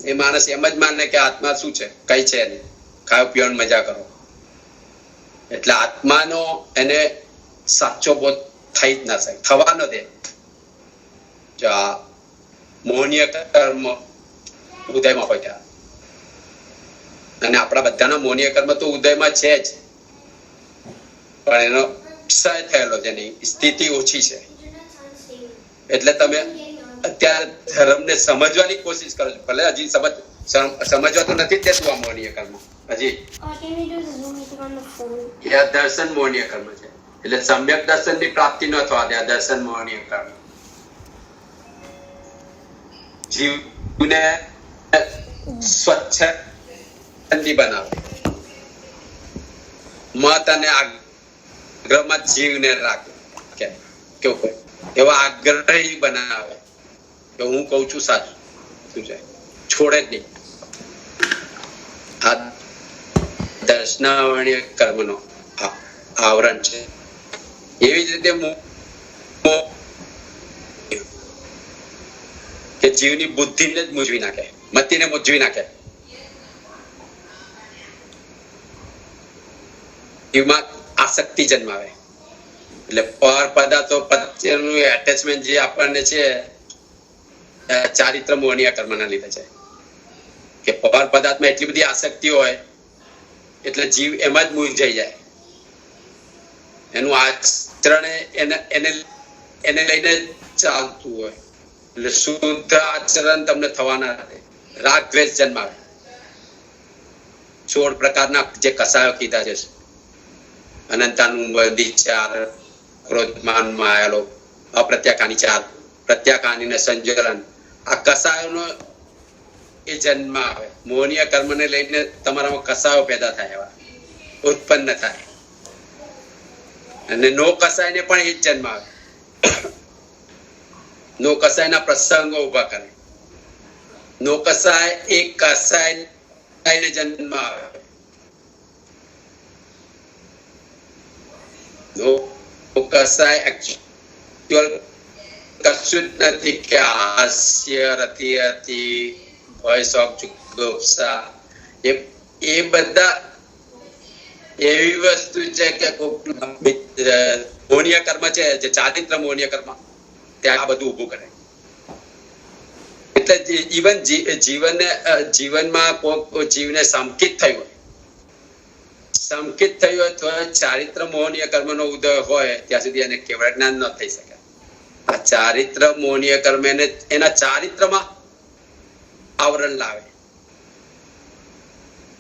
એ માણસ એમ જ માને કે આત્મા શું છે, કઈ છે નહીં, ખાઓ પીઓ મજા કરો. એટલે આત્માનો એને સાચો બોધ થઈ જ ના શકે, થવાનો દે. જો આ મોહનીય કર્મ ઉદયમાં હોય ત્યાં, અને આપણા બધાના મોહનીય કર્મ તો ઉદયમાં છે જ, પણ એનો ક્ષય થયેલો છે, એની સ્થિતિ ઓછી છે. એટલે તમે અત્યારે ધર્મને સમજવાની કોશિશ કરો છો, ભલે હજી સમજવા તો નથી જ દેતું આ મોહનીય કર્મ હજી. આ દર્શન મોહનીય કર્મ છે. એટલે સમ્યક દર્શન ની પ્રાપ્તિ ન થવા દે આ દર્શન મોહનીય કર્મ. જીવને સ્વચ્છ બનાવે, મત અને આગ્રહમાં જીવને રાખે, કેવું એવા આગ્રહી બનાવે કે હું કઉ છું સાચું છે, છોડે જ નહીં. આ દર્શનાવર્ણીય કર્મનો આવરણ છે. એવી જ રીતે કે જીવની બુદ્ધિને જ મૂંઝવી નાખે, મતિને મૂંઝવી નાખે. જીવમાં આસક્તિ જન્માવે. એટલે પર પદાર્થો પ્રત્યેનું એટેચમેન્ટ જે આપણને છે ચારિત્ર મોહનીય કર્મના લીધે છે. કે પર પદાર્થમાં એટલી બધી આસક્તિ હોય એટલે જીવ એમાં જ મૂંઝાઈ જાય. એનું આચરણ એને એને લઈને ચાલતું હોય એટલે શુદ્ધ આચરણ તમને થવાના નથી. રાગ દ્વેષ જન્માવે. 16 પ્રકારના જે કસાયો કીધા છે, અનંતાનું વિચાર, ક્રોધ, માન, માયા, લોભ, અપ્રત્યાખાની 4, પ્રત્યાખાની ને સંજલન, આ કસાયોનો એ જન્મ આવે. મોહનીય કર્મને લઈને તમારામાં કસાયો પેદા થાય, એવા ઉત્પન્ન થાય. અને નો કસાય ને પણ એ જ જન્મ આવે. નો કસાય ના પ્રસંગો ઉભા કરે. નો કસાય એ કસાય ને જન્મ આવે. નો કસાય એકચ્યુઅલ કશું જ નથી કે હાસ્ય, રતિ, ભય, શોક, જુગુપ્સા એ બધા એવી વસ્તુ છે કે મોહનીય કર્મ છે, જે ચારિત્ર મોહનીય કર્મ, ત્યાં આ બધું ઉભું કરે. એટલે ઇવન જીવનમાં કોઈ જીવને સંકિત થયું હોય તો ચારિત્ર મોહનીય કર્મનો ઉદય હોય ત્યાં સુધી એને કેવળ જ્ઞાન ન થઈ શકે. આ ચારિત્ર મોહનીય કર્મ એને એના ચારિત્રમાં આવરણ લાવે.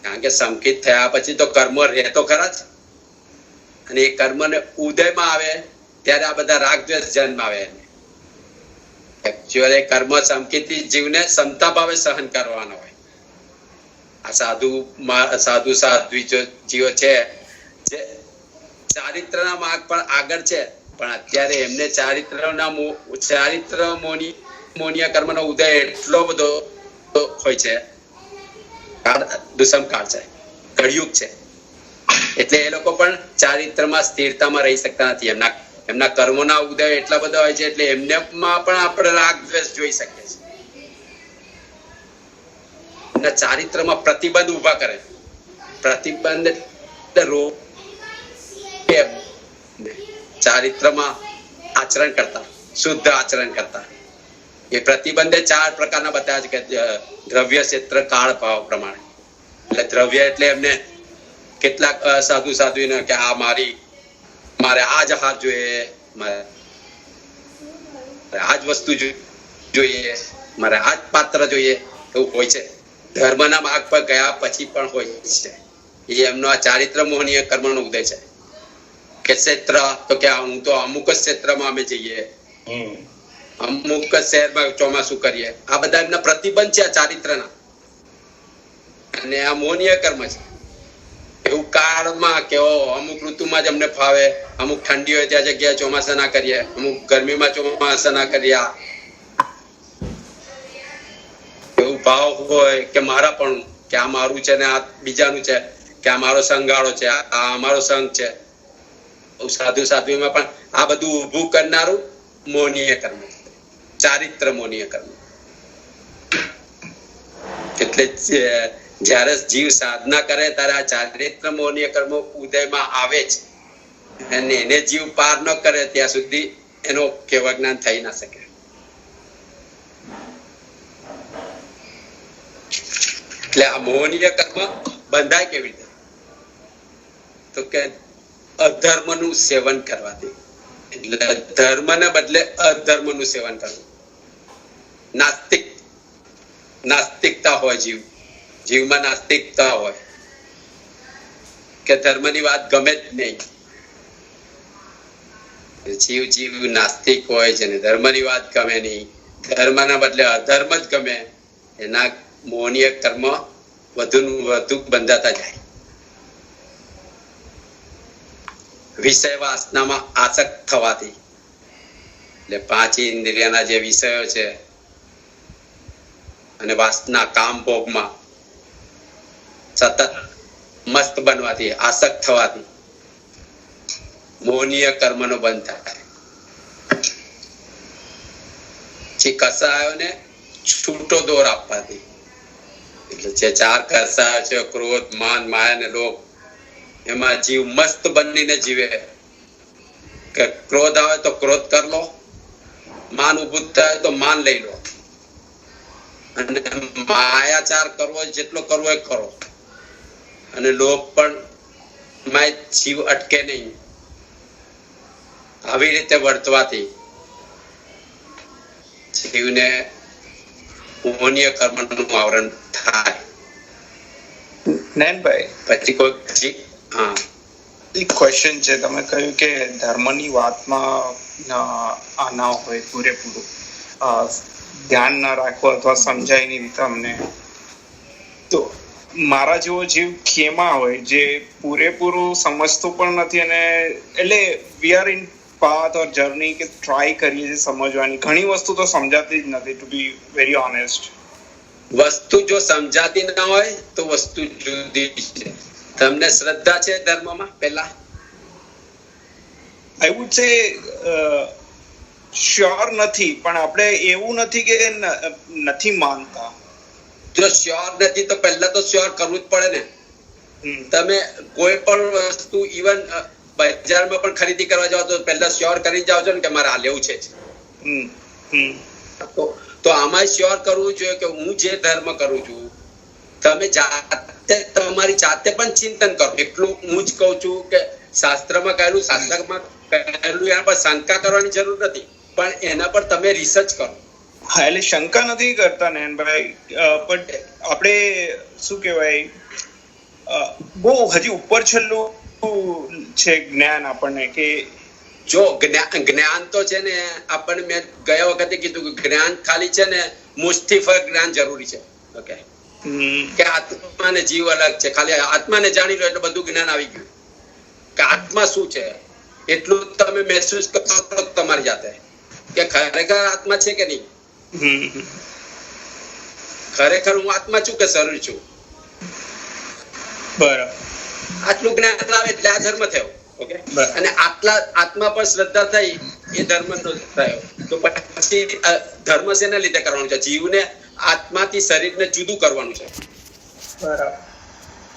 કારણ કે સંકિત થયા પછી તો કર્મ રહેતો ખરા જ, અને એ કર્મને ઉદયમાં આવે ત્યારે આ બધા રાગ દ્વેષ જન્મ આવે. એને એકચ્યુઅલી કર્મ સંકિતથી જીવને ક્ષમતા ભાવે સહન કરવાનો હોય. આ સાધુ સાધ્વી જીવો છે જે ચારિત્રના માર્ગ પર આગળ છે, પણ અત્યારે એમને ચારિત્ર મોહનીય કર્મનો ઉદય એટલો બધો હોય છે, દુષ્મકાળ છે, કળિયુગ છે, એટલે એ લોકો પણ ચારિત્રમાં સ્થિરતામાં રહી શકતા નથી. એમના કર્મોના ઉદય એટલા બધા હોય છે, એટલે એમનેમાં પણ આપણે રાગ દ્વેષ જોઈ શકીએ છીએ. એમના ચારિત્રમાં પ્રતિબંધ ઉભા કરે. પ્રતિબંધ ચારિત્રમાં આચરણ કરતા, શુદ્ધ આચરણ કરતા. એ પ્રતિબંધે 4 પ્રકારના બતાવ્યા છે કે દ્રવ્ય, ક્ષેત્ર, કાળ, ભાવ પ્રમાણે. એટલે દ્રવ્ય એટલે એમને કેટલાક સાધુને કે આ મારે આ જ હાર જોઈએ, મારે આ જ વસ્તુ જોઈએ, મારે આ જ પાત્ર જોઈએ, એવું હોય છે. ધર્મના માર્ગ પર ગયા પછી પણ હોય છે. એ એમનો આ ચારિત્ર મોહનીય કર્મનો ઉદય છે. કે ક્ષેત્ર તો કે હું તો અમુક જ ક્ષેત્રમાં અમે જઈએ, અમુક શહેરમાં ચોમાસું કરીએ. આ બધા એમના પ્રતિબંધ છે આ ચારિત્રના, અને આ મોહનીય કર્મ છે. એવું કાળમાં કે અમુક ઋતુમાં જ અમને ફાવે, અમુક ઠંડી હોય ત્યાં જગ્યાએ ચોમાસા ના કરીએ, અમુક ગરમીમાં ચોમાસા ના કરીએ. એવું ભાવ હોય કે મારા પણ કે આ મારું છે ને આ બીજાનું છે, કે આ મારો સંઘાળો છે, આ અમારો સંઘ છે. સાધુમાં પણ આ બધું ઉભું કરનારું મોહનીય કર્મ, ચારિત્ર મોહનીય કર્મ. એટલે જયારે જીવ સાધના કરે ત્યારે આ ચારિત્ર મોહનીય કર્મ ઉદયમાં આવે છે, અને એને જીવ પાર ન કરે ત્યાં સુધી એનો કેવળ જ્ઞાન થઈ ના શકે. એટલે આ મોહનીય કર્મ બંધાય કેવી રીતે? તો કે અધર્મનું સેવન કરવાથી. એટલે ધર્મને બદલે અધર્મનું સેવન કરવું. નાસ્તિકતા હોય જીવમાં નાસ્તિકતા હોય કે ધર્મની વાત ગમે જ નહીં. જીવ નાસ્તિક હોય છે ને ધર્મની વાત ગમે નહીં, ધર્મના બદલે અધર્મ જ ગમે. એના મોહનીય કર્મ વધુ બંધાતા જાય. વિષય વાસનામાં આસક્ત થવાથી, એટલે 5 ઇન્દ્રિયના જે વિષયો છે અને વાસના કામ ભોગમાં સતત મસ્ત બનવાથી, આસક્ત થવાથી મોહનીય કર્મનો બંધ થાય. જે કસાયોને છૂટો દોર આપવાથી, એટલે જે 4 કસાયો છે ક્રોધ, માન, માયા ને લોભ, એમાં જીવ મસ્ત બનીને જીવે. કે ક્રોધ આવે તો ક્રોધ કર લો, માન ઉભું થાય તો માન લઈ લો, અને માયાચાર કરવો જેટલો કરવો એ કરો. અને લોભ પણ જીવ અટકે નહીં. આવી રીતે વર્તવાથી જીવને પુણ્ય કર્મનું આવરણ થાય. નયનભાઈ, પછી કોઈ હા એક ક્વેશ્ચન છે. તમે કહ્યું કે ધર્મની વાતમાં આ ના હોય પૂરેપૂરું ધ્યાન ના રાખવું અથવા સમજાય નહીં રીતે અમને, તો મારા જેવો જીવ ખેમાં હોય જે પૂરેપૂરું સમજતું પણ નથી, અને એટલે we are in path or journey કે ટ્રાય કરીએ છીએ સમજવાની, ઘણી વસ્તુ તો સમજાતી જ નથી, ટુ બી વેરી ઓનેસ્ટ. વસ્તુ જો સમજાતી ના હોય તો વસ્તુ જુદી છે. તમને શ્રદ્ધા છે ધર્મમાં? પહેલા આઈ વુડ સે શ્યોર નથી, પણ આપણે એવું નથી કે નથી માનતા. જો શ્યોર નથી તો પહેલા તો શ્યોર કરવું જ પડે ને. તમે કોઈ પણ વસ્તુ ઇવન બજારમાં પણ ખરીદી કરવા જાઓ તો પહેલા શ્યોર કરી જાઓ છો ને કે મારે આ લેવું છે. તો આમાં શ્યોર કરવું જોઈએ કે હું જે ધર્મ કરું છું, તમે જાતે તમારી જાતે પણ ચિંતન કરો. એટલું હું જ કહું છું કે શાસ્ત્રમાં કહેલું એના પર શંકા કરવાની જરૂર નથી, પણ એના પર તમે રિસર્ચ કરો. હા, એટલે શંકા નથી કરતા નયનભાઈ, પણ આપણે શું કહેવાય, બહુ હજી ઉપર છેલ્લું છે જ્ઞાન આપણને, કે જો જ્ઞાન તો છે ને, આપણને મેં ગયા વખતે કીધું કે જ્ઞાન ખાલી છે ને મુસ્તીફર જ્ઞાન જરૂરી છે. ઓકે, કે આત્મા ને જીવ અલગ છે. ખાલી આત્માને જાણી લો એટલે બધું જ્ઞાન આવી ગયું. કે આત્મા શું છે એટલું તમે મહેસૂસ કરો તમારી જાતે કે ખરેખર આત્મા છે કે નહીં. ખરેખર હું આત્મા છું કે શરીર છું? બરાબર. આટલું જ્ઞાન આવે એટલે આ ધર્મ થયો. ઓકે, અને આટલા આત્મા પર શ્રદ્ધા થઈ એ ધર્મ થયો. તો પછી ધર્મ શેના લીધે કરવાનું છે? જીવને આત્માથી શરીરને જુદું કરવાનું છે. બરાબર.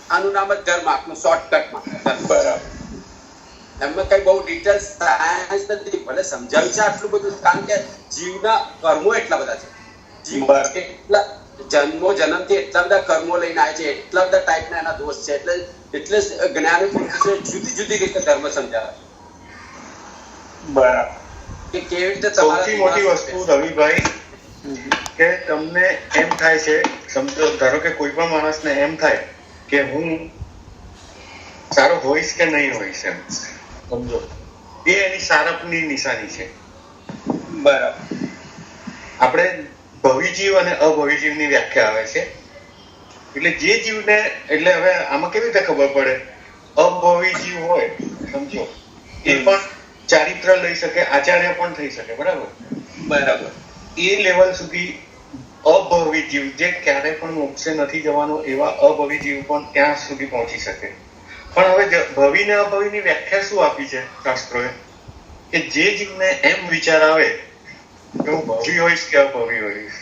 આનું નામ જ ધર્મ, આપણું શોર્ટકટમાં. બરાબર. એમાં કઈ બહુ ડિટેલ્સ સાયન્સ નથી, ભલે સમજાવ્યું છે આટલું બધું, કારણ કે જીવના કર્મો એટલા બધા છે. જીવ એટલા જન્મથી એટલા બધા કર્મો લઈને આવે છે, એટલા બધા ટાઈપના એના દોષ છે. એટલે જ્ઞાની પુરુષે જુદી જુદી રીતે ધર્મ સમજાવે. બરાબર. કે કેવી રીતે સૌથી મોટી વસ્તુ રવિભાઈ, કે તમને એમ થાય છે, સમજો ધારો કે કોઈ પણ માણસને એમ થાય કે હું સારો હોઈશ કે નહીં હોઈશ, એમ સમજો, એ એની સારપની નિશાની છે. બરાબર. આપણે ભવિ જીવ અને અભવિ જીવની વ્યાખ્યા આવે છે. એટલે જે જીવને, એટલે હવે આમાં કેવી રીતે ખબર પડે? અભવિ જીવ હોય, સમજો, એ પણ ચારિત્ર લઈ શકે, આચાર્ય પણ થઈ શકે. બરાબર. બરાબર. એ લેવલ સુધી અભવિ જીવ, જે ક્યારે પણ મોક્ષે નથી જવાનો, એવા અભવિ જીવ પણ ત્યાં સુધી પહોંચી શકે. પણ હવે ભવિ ને અભવિની વ્યાખ્યા શું આપી છે શાસ્ત્રોએ? કે જે જીવને એમ વિચાર આવે કે હું ભવિ હોઈશ કે અભવિ હોઈશ,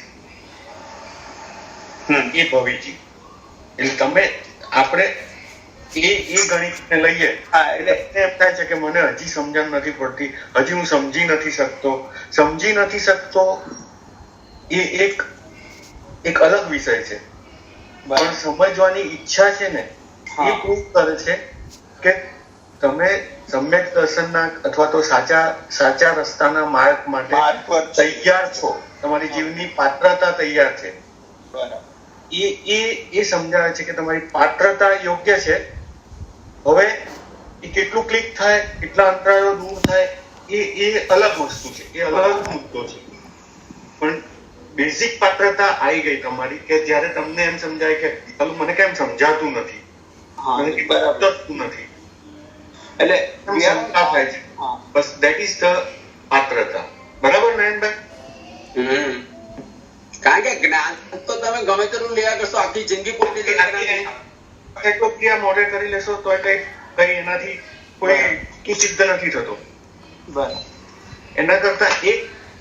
એ ભવિ જીવ. એટલે તમે આપણે એ ગણિતને લઈએ, એટલે એમ થાય છે કે મને હજી સમજણ નથી પડતી, હજી હું સમજી નથી શકતો. એ એક અલગ વિષય છે. પણ સમજવાની ઈચ્છા છે ને, એ પ્રૂવ કરે છે કે તમે સમ્યક દર્શનના અથવા તો સાચા રસ્તાના માર્ગ માટે તૈયાર છો. તમારી જીવની પાત્રતા તૈયાર છે. એ સમજાવે છે કે તમારી પાત્રતા યોગ્ય છે. હવે એ કેટલું ક્લિક થાય, કેટલા અંતરાયો દૂર થાય, એ અલગ વસ્તુ છે, એ અલગ મુદ્દો છે. પણ બેઝિક પાત્રતા આવી ગઈ તમારી, કે જ્યારે તમને એમ સમજાય કે મને કેમ સમજાતું નથી, મને સમજાતું નથી, એટલે સમજતા થાય છે. બસ ધેટ ઇઝ ધ પાત્રતા. બરાબર નયનભાઈ? કારણ કે જ્ઞાન તો તમે ગમે તેટલું લેવા કરશો, આખી જિંદગી પૂરી પ્રક્રિયા મોડે કરી લેશો તો કઈ એનાથી કોઈ સિદ્ધ નથી થતો. બરાબર. એના કરતા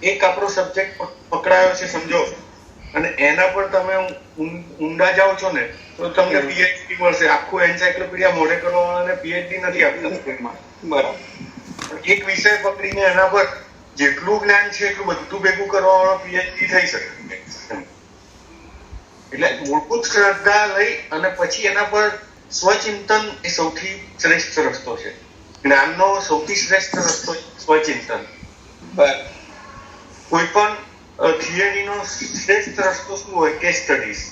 એક આપણો સબ્જેક્ટ પકડાયો છે, સમજો, અને એના પર તમે ઊંડા જાઓ છો ને, તો તમને પીએચડી મળશે. આખું એન્સાઇક્લોપીડિયા મોડે કરવાવાળાને પીએચડી નથી આપતા. બરાબર. એક વિષય પકડીને એના પર જેટલું જ્ઞાન છે એટલું બધું ભેગું કરવાવાળો પીએચડી થઈ શકે. એટલે મૂળભૂત શ્રદ્ધા લઈ અને પછી એના પર સ્વચિંતન એ સૌથી શ્રેષ્ઠ રસ્તો છે. જ્ઞાનનો સૌથી શ્રેષ્ઠ રસ્તો સ્વચિંતન. બરાબર. કોઈ પણ થિયરીનો શ્રેષ્ઠ રસ્તો શું હોય? Case studies.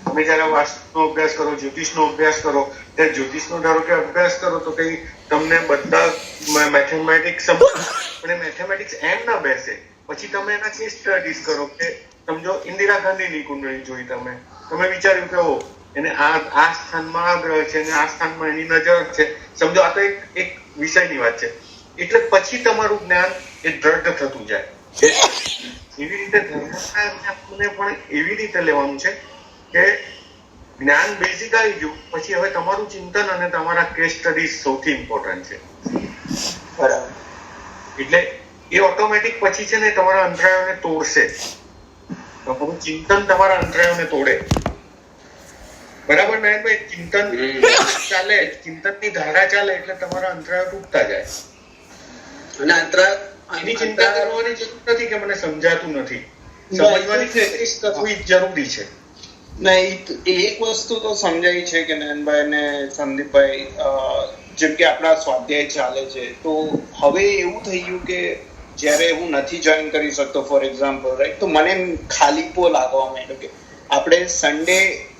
તમે જયારે વાસ્તુનો અભ્યાસ કરો, જ્યોતિષનો અભ્યાસ કરો, ત્યારે જ્યોતિષનો ધારો કે અભ્યાસ કરો તો કઈ તમને બધા મેથેમેટિક્સ અને મેથેમેટિક્સ એમ ના બેસે. પછી તમે એના કેસ સ્ટડીઝ કરો કે સમજો ઇન્દિરા ગાંધીની કુંડળી જોઈ, તમે વિચાર્યું કે ઓ એને આ સ્થાનમાં આ ગ્રહ છે અને આ સ્થાનમાં એની નજર છે, સમજો આ તો એક વિષયની વાત છે. એટલે પછી તમારું જ્ઞાન એ દ્રઢ થતું જાય. એવી રીતે ધર્મને પણ એવી રીતે લેવાનું છે કે જ્ઞાન બેઝિક આવી ગયું, પછી હવે તમારું ચિંતન અને તમારા કેસ સ્ટડીઝ સૌથી ઇમ્પોર્ટન્ટ છે. બરાબર. એટલે એ ઓટોમેટિક પછી છે ને તમારા અંતરાયોને તોડશે. તમારું ચિંતન તમારા અંતરાયોને તોડે. બરાબર નયનભાઈ? ચિંતન ચાલે, ચિંતનની ધારા ચાલે એટલે તમારા અંતરાયો તૂટતા જાય. અને અંતરાય એની ચિંતા કરવાની જરૂર નથી કે મને સમજાતું નથી. સમજવાની પ્રેક્ટિસ કરવી જરૂરી છે. એક વસ્તુ તો સમજાય છે કે નયનભાઈ ને સંદીપભાઈ, જેમ કે આપણા સ્વાધ્યાય ચાલે છે તો હવે એવું થઈ ગયું કે જ્યારે હું નથી જોઈન કરી શકતો ફોર એક્ઝામ્પલ, રાઈટ, તો મને ખાલીપો લાગવા માંડ્યો કે આપણે સન્ડે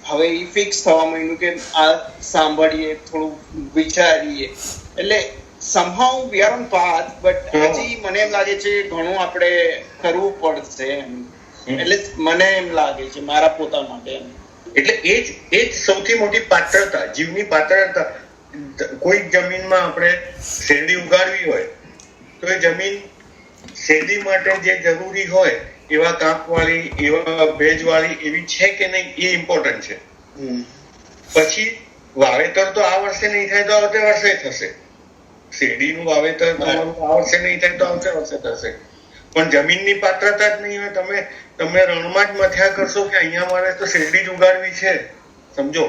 હવે એ ફિક્સ થવા માંડ્યું કે આ સાંભળીએ, થોડું વિચારીએ. એટલે somehow we are on path, but હજી મને એમ લાગે છે ઘણું આપણે કરવું પડશે એમ. એટલે મને એમ લાગે છે મારા પોતા માટે એમ. એટલે એ જ સૌથી મોટી પાત્રતા, જીવની પાત્રતા. કોઈ જમીનમાં આપણે શેરડી ઉગાડવી હોય તો એ જમીન શેરડી માટે જે જરૂરી હોય એવા કાંપવાળી, એવા ભેજવાળી એવી છે કે નહીં એ ઇમ્પોર્ટન્ટ છે. પછી વાવેતર તો આ વર્ષે નહીં થાય તો આવતે વર્ષે થશે. શેરડીનું વાવેતર તમારું આ વર્ષે નહીં થાય તો આવતે વર્ષે થશે. પણ જમીનની પાત્રતા જ નહીં હોય, તમે રણમાં જ મથ્યા કરશો કે અહીંયા મારે તો શેરડી જ ઉગાડવી છે, સમજો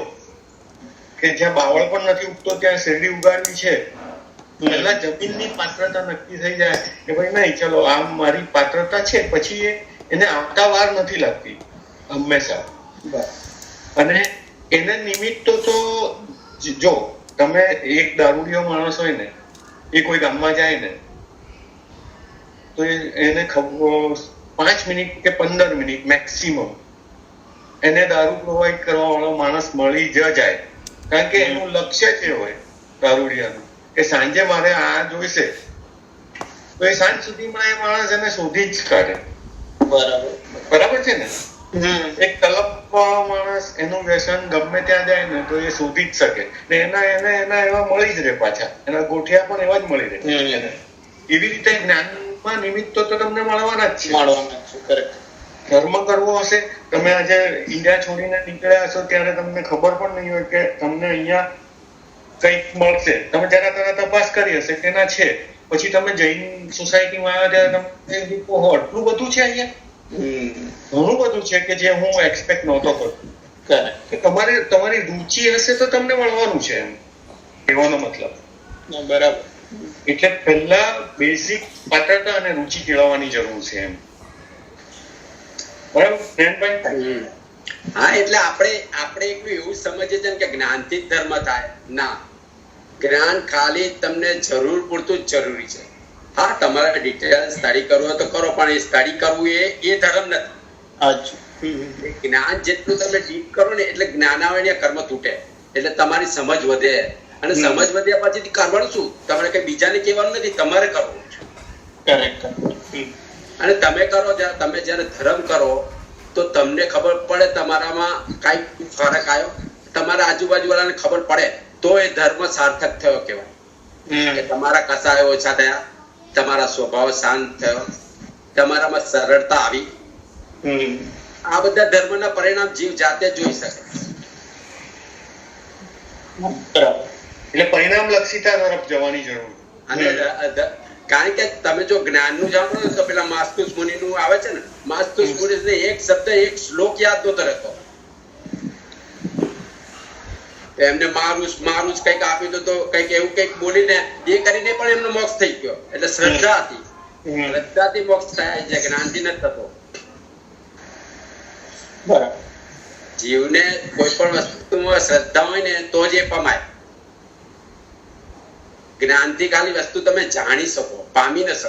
કે જ્યાં બાવળ પણ નથી ઉગતો ત્યાં શેરડી ઉગાડવી છે. પહેલા જમીનની પાત્રતા નક્કી થઈ જાય કે ભાઈ નહીં, ચલો આ મારી પાત્રતા છે, પછી એને આવતા વાર નથી લાગતી હંમેશા. અને એને નિમિત્તો તો જો તમે એક દારૂડિયો માણસ હોય ને, એ કોઈ ગામમાં જાય ને તો એને 5 મિનિટ કે 15 મિનિટ મેક્સિમમ એને દારૂ પ્રોવાઈડ કરવા વાળો માણસ મળી જ જાય. કારણ કે એનું લક્ષ્ય જે હોય દારૂડિયાનું કે સાંજે મારે આ જોઈશે, તો એ સાંજ સુધીમાં એ માણસ એને શોધી જ કાઢે. બરાબર છે ને? એક તલબ વાળો માણસ એનું વ્યસન ગમે ત્યાં જાય ને તો એ શોધી જ શકે ને એના એવા મળી જ રહે, પાછા એના ગોઠિયા પણ એવા જ મળી રહે. એવી રીતે જ્ઞાનમાં નિમિત્તો તો તમને મળવાના જ છે. ધર્મ કરવો હશે, તમે આજે ઈન્ડિયા છોડીને નીકળ્યા હશો ત્યારે તમને ખબર પણ નહીં હોય કે તમને અહીંયા કંઈક મળશે. તમે જરા તપાસ કરી હશે કે ના છે, પછી તમે જૈન સોસાયટીમાં આવ્યા ત્યારે તમે આટલું બધું છે અહીંયા, ઘણું બધું છે કે જે હું એક્સપેક્ટ નહોતો કરતો. કે તમારી રુચિ હશે તો તમને મળવાનું છે, એમ કહેવાનો મતલબ. બરાબર. એટલે પહેલા બેઝિક પાત્રતા અને રુચિ કેળવવાની જરૂર છે એમ. બરાબર. હા, એટલે આપણે એકલું એવું સમજીએ છે કે જ્ઞાનથી જ ધર્મ થાય. ના, જ્ઞાન ખાલી તમને જરૂર પૂરતું જ જરૂરી છે. હા, તમારે ડિટેલ સ્ટડી કરવું હોય તો કરો, પણ એ સ્ટડી કરવું એ ધર્મ નથી. જ્ઞાન જેટલું તમે ડીપ કરો ને એટલે જ્ઞાન આવે ને કર્મ તૂટે, એટલે તમારી સમજ વધે. અને સમજ વધ્યા પછી કરવાનું શું? તમારે કઈ બીજાને કહેવાનું નથી, તમારે કરવું છે. અને તમે કરો, તમે જયારે ધર્મ કરો તો તમને ખબર પડે તમારામાં કઈ ફરક આવ્યો, તમારા આજુબાજુ વાળાને ખબર પડે તો એ ધર્મ સાર્થક થયો કહેવાય. કે તમારા કસાયો ઓછા થયા, તમારા સ્વભાવ શાંત થયો, તમારામાં સરળતા આવી. આ બધા ધર્મના પરિણામ જીવ જાતે જોઈ શકે. એટલે પરિણામ લક્ષિતા તરફ જવાની જરૂર. અને કારણ કે તમે જો જ્ઞાન નું જાણો તો પેલા માસ્તુસ મુનિ નું આવે છે ને, માસ્તુસ મુનિ ને એક શબ્દ એક શ્લોક યાદ નતો રહેતો. એમને મારું કઈક આપ્યું તો કઈક એવું કઈક બોલીને એ કરીને પણ એમનો મોક્ષ થઈ ગયો. એટલે શ્રદ્ધા હતી, શ્રદ્ધાથી મોક્ષ થાય છે, જ્ઞાનથી નથી થતો. જીવને કોઈ પણ વસ્તુમાં શ્રદ્ધા હોય ને તો જ એ પમાય. જ્ઞાનથી ખાલી વસ્તુ તમે જાણી શકો, પામી ન શકો.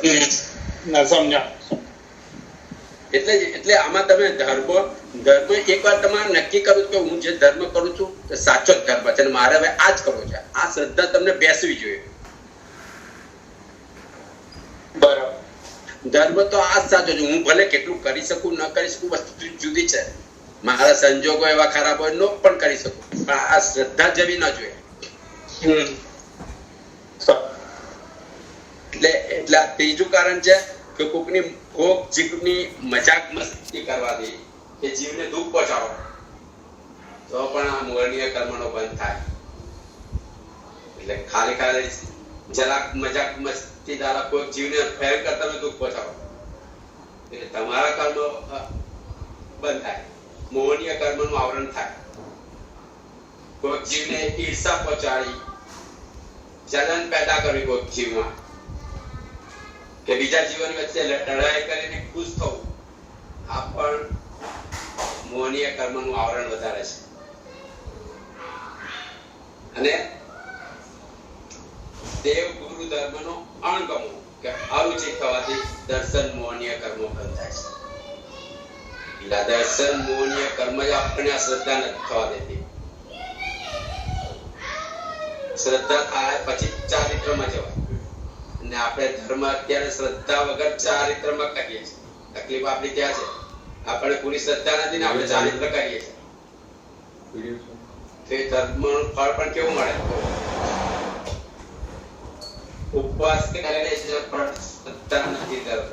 એટલે આમાં તમે ધર્મ એકવાર તમારે નક્કી કરું કે હું જે ધર્મ કરું છું તે સાચો જ ધર્મ છે અને મારે હવે આ જ કરવો છે, આ શ્રદ્ધા તમને બેસવી જોઈએ. બરાબર. ધર્મ તો આ જ સાચો છે. હું ભલે કેટલું કરી શકું ન કરી શકું વસ્તુ જુદી છે. મારા સંજોગો એવા ખરાબ હોય નો પણ કરી શકું, પણ આ શ્રદ્ધા જેવી ન જોઈએ. એટલે આ ત્રીજું કારણ છે કે કોક જીવની મજાક મસ્તી કરવાથી કે જીવને દુઃખ પહોંચાડો તો પણ આ મૂળનીય કર્મનો બંધ થાય. એટલે ખાલી જરાક મજાક મસ્તી દ્વારા કોઈ જીવને ભયંકર તમે દુઃખ પહોંચાડો એટલે તમારા કર્મ બંધ થાય, મોહનીય કર્મનું આવરણ થાય. કોઈ જીવને ઈર્ષા પહોંચાડી, જલન પેદા કરવી કોઈ જીવમાં, કે બીજા જીવોની વચ્ચે લડાઈ કરીને ખુશ થવું, આ પણ મોહનીય કર્મનું આવરણ વધારે છે. અને દેવ ગુરુ ધર્મનો અણગમો કે અરુચિ થવાથી દર્શન મોહનીય કર્મો બંધ થાય છે. એટલે દર્શન મોહનીય કર્મ જ આપણને આ શ્રદ્ધા નથી થવા દેતી. શ્રદ્ધા થાય પછી ચારિત્રમાં જવાય. અને આપણે ધર્મ અત્યારે શ્રદ્ધા વગર ચારિત્રમાં કરીએ છીએ. તકલીફ આપણી ત્યાં છે, આપણે પૂરી શ્રદ્ધા નથી ને આપણે ચારિત્ર કરીએ છીએ. તો એ ધર્મનું ફળ પણ કેવું મળે? ઉપવાસ કરે છે પણ શ્રદ્ધા નથી ધર્મ.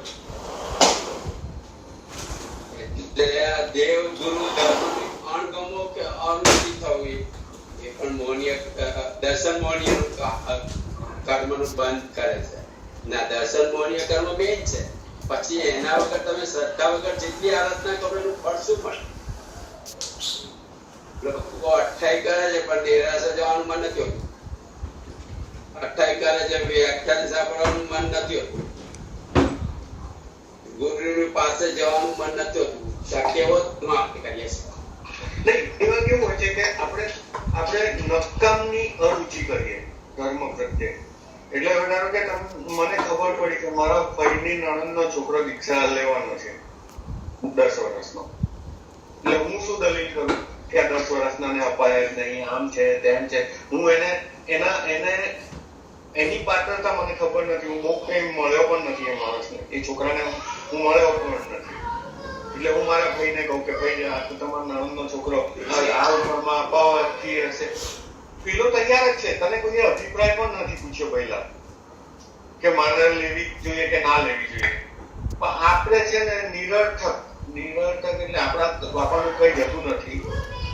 એટલે દેવ ગુરુ ધર્મની અણગમો કે અરુચિ થવી એ પણ મોહનીય દર્શન મોહનીય કર્મનું બંધ કરે છે. ના, દર્શન મોહનીય કર્મ બે જ છે. પછી એના વગર તમે શ્રદ્ધા વગર જેટલી આરાધના કરો એનું ફળ શું મળે? લોકો અઠ્ઠાઈ કરે છે પણ દેરાસર જવાનું મન નથી હોતું. અઠ્ઠાઈ કરે છે, વ્યાખ્યાન સાંભળવાનું મન નથી હોતું, ગુરુની પાસે જવાનું મન નથી હોતું. કેવો આપણે કરીએ છીએ? એમાં કેવું હોય છે કે આપણે નકામની અરુચિ કરીએ ધર્મ પ્રત્યે. એટલે હવે ધારો કે મને ખબર પડી કે મારા ભાઈની નણંદનો છોકરો દીક્ષા લેવાનો છે 10 વર્ષનો. એટલે હું શું દલીલ કરું કે આ 10 વર્ષના ને અપાય જ નહીં, આમ છે તેમ છે. હું એની પાત્રતા મને ખબર નથી, હું બહુ કઈ મળ્યો પણ નથી એ માણસને, એ છોકરાને હું મળ્યો પણ નથી. એટલે હું મારા ભાઈને કહું કે ભાઈ આ તો તમારા નણંદનો છોકરો આ ઉંમરમાં અપાવવાથી હશે. પેલો તૈયાર જ છે, તને કોઈ અભિપ્રાય પણ નથી પૂછ્યો પહેલા કે મારે લેવી જોઈએ કે ના લેવી જોઈએ. પણ આપણે છે ને નિરર્થક એટલે આપણા બાપાનું કઈ જતું નથી,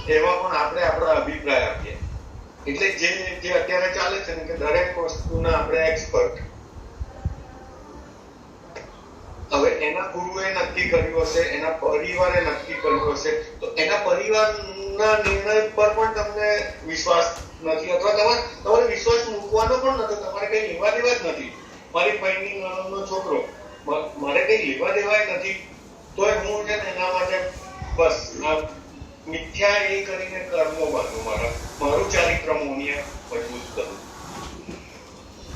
એમાં પણ આપણે આપણા અભિપ્રાય આપીએ. એટલે જે અત્યારે ચાલે છે ને કે દરેક વસ્તુના આપણે એક્સપર્ટ. હવે એના ગુરુએ નક્કી કર્યું હશે, એના પરિવારે નક્કી કર્યું હશે, તો એના પરિવારના નિર્ણય પર પણ તમને વિશ્વાસ નથી, અથવા તમારે વિશ્વાસ મૂકવાનો પણ નથી. તમારે કઈ લેવા દેવા જ નથી. મારી ભાઈની નણંદનો છોકરો, મારે કઈ લેવા દેવાય નથી, તોય હું છે ને એના માટે બસ મિથ્યા એ કરીને કર્મો બાંધું, મારું ચારિત્ર મોહનીય મજબૂત કરું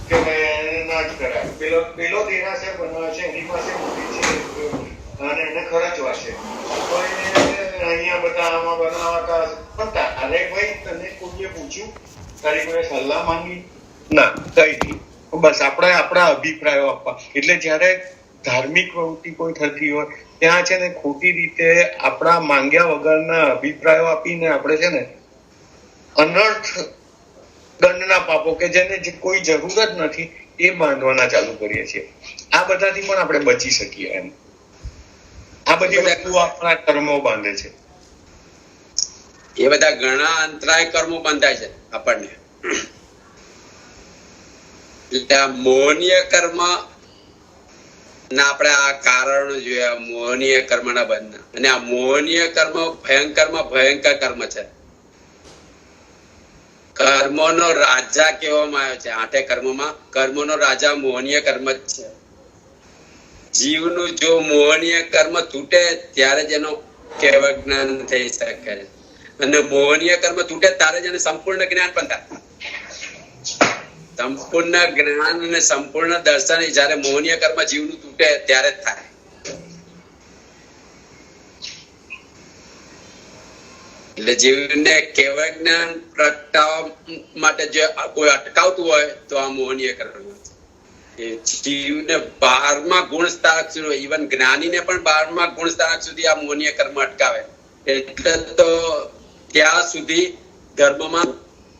કે મેં ના જ કરાય. પેલો દેરાસર બનાવે છે, એની પાસે મોટી છે અને એને ખર્ચવા છે, તો અહીંયા બધા આમાં બનાવતા. પણ તારે ભાઈ તને કોઈએ પૂછ્યું? તારી કોઈ સલાહ માંગી? ના, કઈ નહીં. બસ આપણે આપણા અભિપ્રાયો આપવા. એટલે જયારે ધાર્મિક પ્રવૃત્તિ કોઈ થતી હોય ત્યાં છે ને ખોટી રીતે આપણા માંગ્યા વગરના અભિપ્રાયો આપીને આપણે છે ને અનર્થ દંડના પાપો કે જેને કોઈ જરૂર જ નથી એ બાંધવાના ચાલુ કરીએ છીએ. આ બધાથી પણ આપણે બચી શકીએ એમ. આ બધી વસ્તુઓ આપણા કર્મો બાંધે છે. એ બધા ઘણા અંતરાય કર્મો બંધાય છે આપણને. એટલે આ મોહનીય કર્મ ના આપણે આ કારણો જોયા, મોહનીય કર્મના બંધના. અને આ મોહનીય કર્મ ભયંકર કર્મ છે. કર્મોનો રાજા કહેવામાં આવ્યો છે. 8 કર્મોમાં કર્મોનો રાજા મોહનીય કર્મ જ છે. જીવનું જો મોહનીય કર્મ તૂટે ત્યારે જ એનો કેવળ જ્ઞાન થઈ શકે. અને મોહનીય કર્મ તૂટે ત્યારે જ એને સંપૂર્ણ જ્ઞાન પણ થાય. સંપૂર્ણ જ્ઞાન અને સંપૂર્ણ દર્શન જયારે મોહનીય કર્મ જીવનું તૂટે ત્યારે જ થાય. એટલે જીવને કેવળ જ્ઞાન પ્રગટાવવા માટે જે કોઈ અટકાવતું હોય તો આ મોહનીય કર્મ છે. એ જીવને 12મા ગુણ સ્થાનક સુધી, ઇવન જ્ઞાનીને પણ 12મા ગુણ સ્થાનક સુધી આ મોહનીય કર્મ અટકાવે. એટલે તો ત્યાં સુધી ધર્મમાં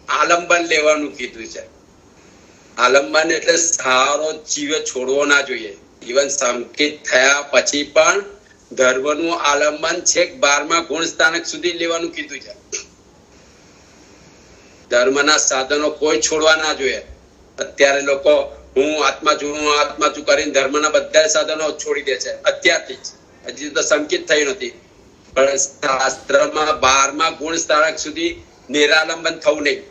આલંબન લેવાનું કીધું છે. આલંબન એટલે સહારો જીવે છોડવો ના જોઈએ. ઇવન સંકેત થયા પછી પણ ધર્મનું આલંબન છેક 12મા ગુણ સ્થાનક સુધી લેવાનું કીધું છે. ધર્મના સાધનો કોઈ છોડવા ના જોઈએ. અત્યારે લોકો હું આત્મા છું કરીને ધર્મના બધા સાધનો છોડી દે છે અત્યારથી જ. હજી તો સંકેત થઈ નથી, પણ શાસ્ત્રમાં 12મા ગુણ સ્થાનક સુધી નિરાલંબન થવું નહીં.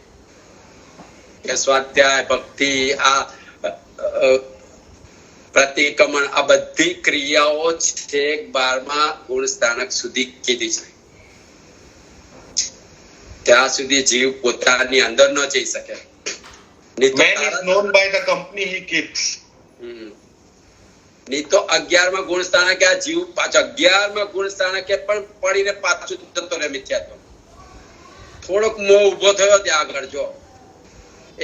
કે સ્વાધ્યાય, ભક્તિ, આ પ્રતિક્રમણ, આ બધી ક્રિયાઓ છેક 12મા ગુણ સ્થાનક સુધી કીધી છે. ત્યાં સુધી જીવ પોતાની અંદર ન જઈ શકે. Man is known by the company he keeps. નહીં તો 11મા ગુણ સ્થાનકે આ જીવ પાછો 11મા ગુણ સ્થાનકે પણ પડીને પાછું જતો રહે મિથ્યાત્વ. થોડોક મોહ ઉભો થયો ત્યાં આગળ જો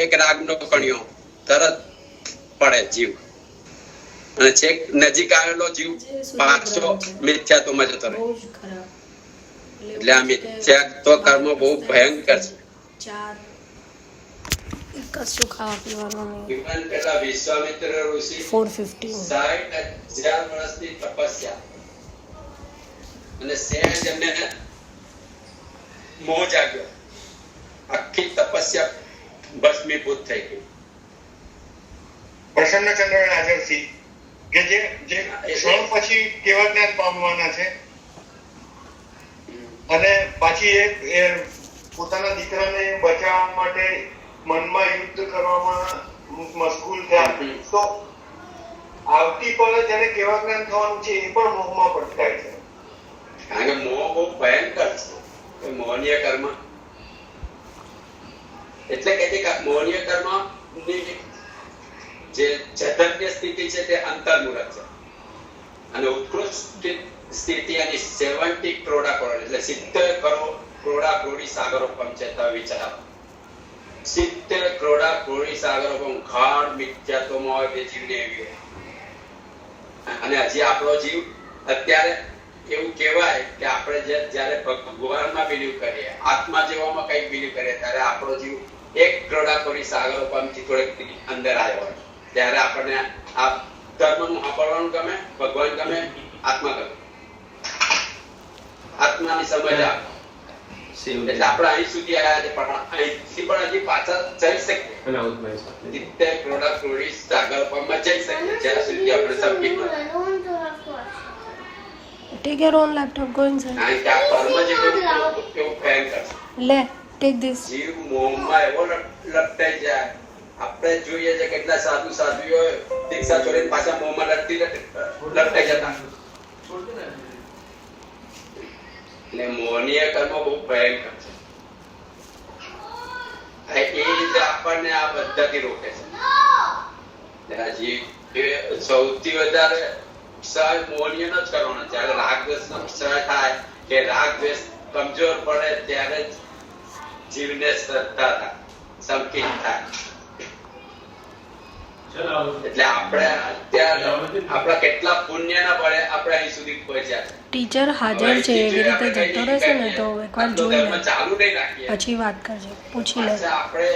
એક રાગનો કણિયો તરત પડે જીવ, અને છેક નજીક આવેલો જીવ પાછો મિથ્યાત્વમાં જતો રહે. એટલે આ મિથ્યાત્વ કર્મ બહુ ભયંકર છે. કશું ખાવા પીવાનું નહીં. ઇવન પેલા વિશ્વામિત્ર ઋષિ 415 60,000 વર્ષની તપસ્યા, અને સહેજ એમને મોહ જાગ્યો, આખી તપસ્યા ભસ્મીભૂત થઈ ગઈ. પ્રસન્નચંદ્ર હાજરથી કે જે ક્ષણ પછી કેવા જ્ઞાન પામવાના છે, અને પાછી એ પોતાના દીકરાને બચાવવા માટે મનમાં યુદ્ધ કરવામાં મશગુલ થયા. તો આવતી પળે જ્યારે કેવા જ્ઞાન થવાનું છે એ પણ મોહમાં પટકાય છે. કારણ કે મોહ બહુ ભયંકર છે. મોહનીય કર્મ એટલે કે મોહનીય કર્મ ની જે ચૈતન્ય સ્થિતિ છે તે અંતર્મુલક છે, અને ઉત્કૃષ્ટ સ્થિતિ એની 70 કરોડા કરોડ એટલે 70 કરોડા કરોડી સાગરો પંચેતા વિચાર 70 કરોડા કરોડી સાગરો ગાઢ મિથ્યાત્વમાં હોય તે જીવને એવી હોય. અને હજી આપણો જીવ અત્યારે એવું કહેવાય કે આપણે જ્યારે ભગવાનમાં બિલીવ કરીએ, આત્મા જેવામાં કંઈક બિલીવ કરીએ, ત્યારે આપણો જીવ 1 કરોડા કરોડી સાગરો પંચી થોડેક અંદર આવ્યો હોય. ત્યારે આપણને આ ધર્મનું સાંભળવાનું ગમે, ભગવાન ગમે, આત્મા ગમે, આત્માની સમજ આવે. એટલે આપણે અહીં સુધી આવ્યા છે, પણ અહીંથી પણ હજી પાછા જઈ શકીએ. 70 કરોડા કરોડી સાગર પંચમાં જઈ શકીએ જ્યાં સુધી આપણે સમજી ન Take your own laptop, go inside. કારણ કે આ કર્મ જે એવું ભયંકર છે. Le, take this. જીવ મોહમાં એવો લપટાઈ જાય. આપણે જોઈએ છે કેટલા સાધુઓ દીક્ષા છોડીને પાછા મોહમાં લપટાઈ જતા. એટલે મોહનીય કર્મ બહુ ભયંકર છે. એ રીતે આપણને આ પદ્ધતિ રોકે છે. જીવ સૌથી વધારે સહજ મોહનીય ન જ કરવાનો. જ્યારે રાગ દ્વેષ નો ક્ષય થાય કે રાગ દ્વેષ કમજોર પડે ત્યારે જીવને શ્રદ્ધા થાય, સંકિત થાય. એટલે આપણે અત્યારે આપણા કેટલા પુણ્યના બળે આપણે અહીં સુધી પહોંચ્યા છે. ટીચર હાજર છે, એવી રીતે જતો રહેશે ને તો એકવાર જોઈ લે, ચાલુ નહીં રાખીએ પછી વાત કરજે, પૂછી લે. આપણે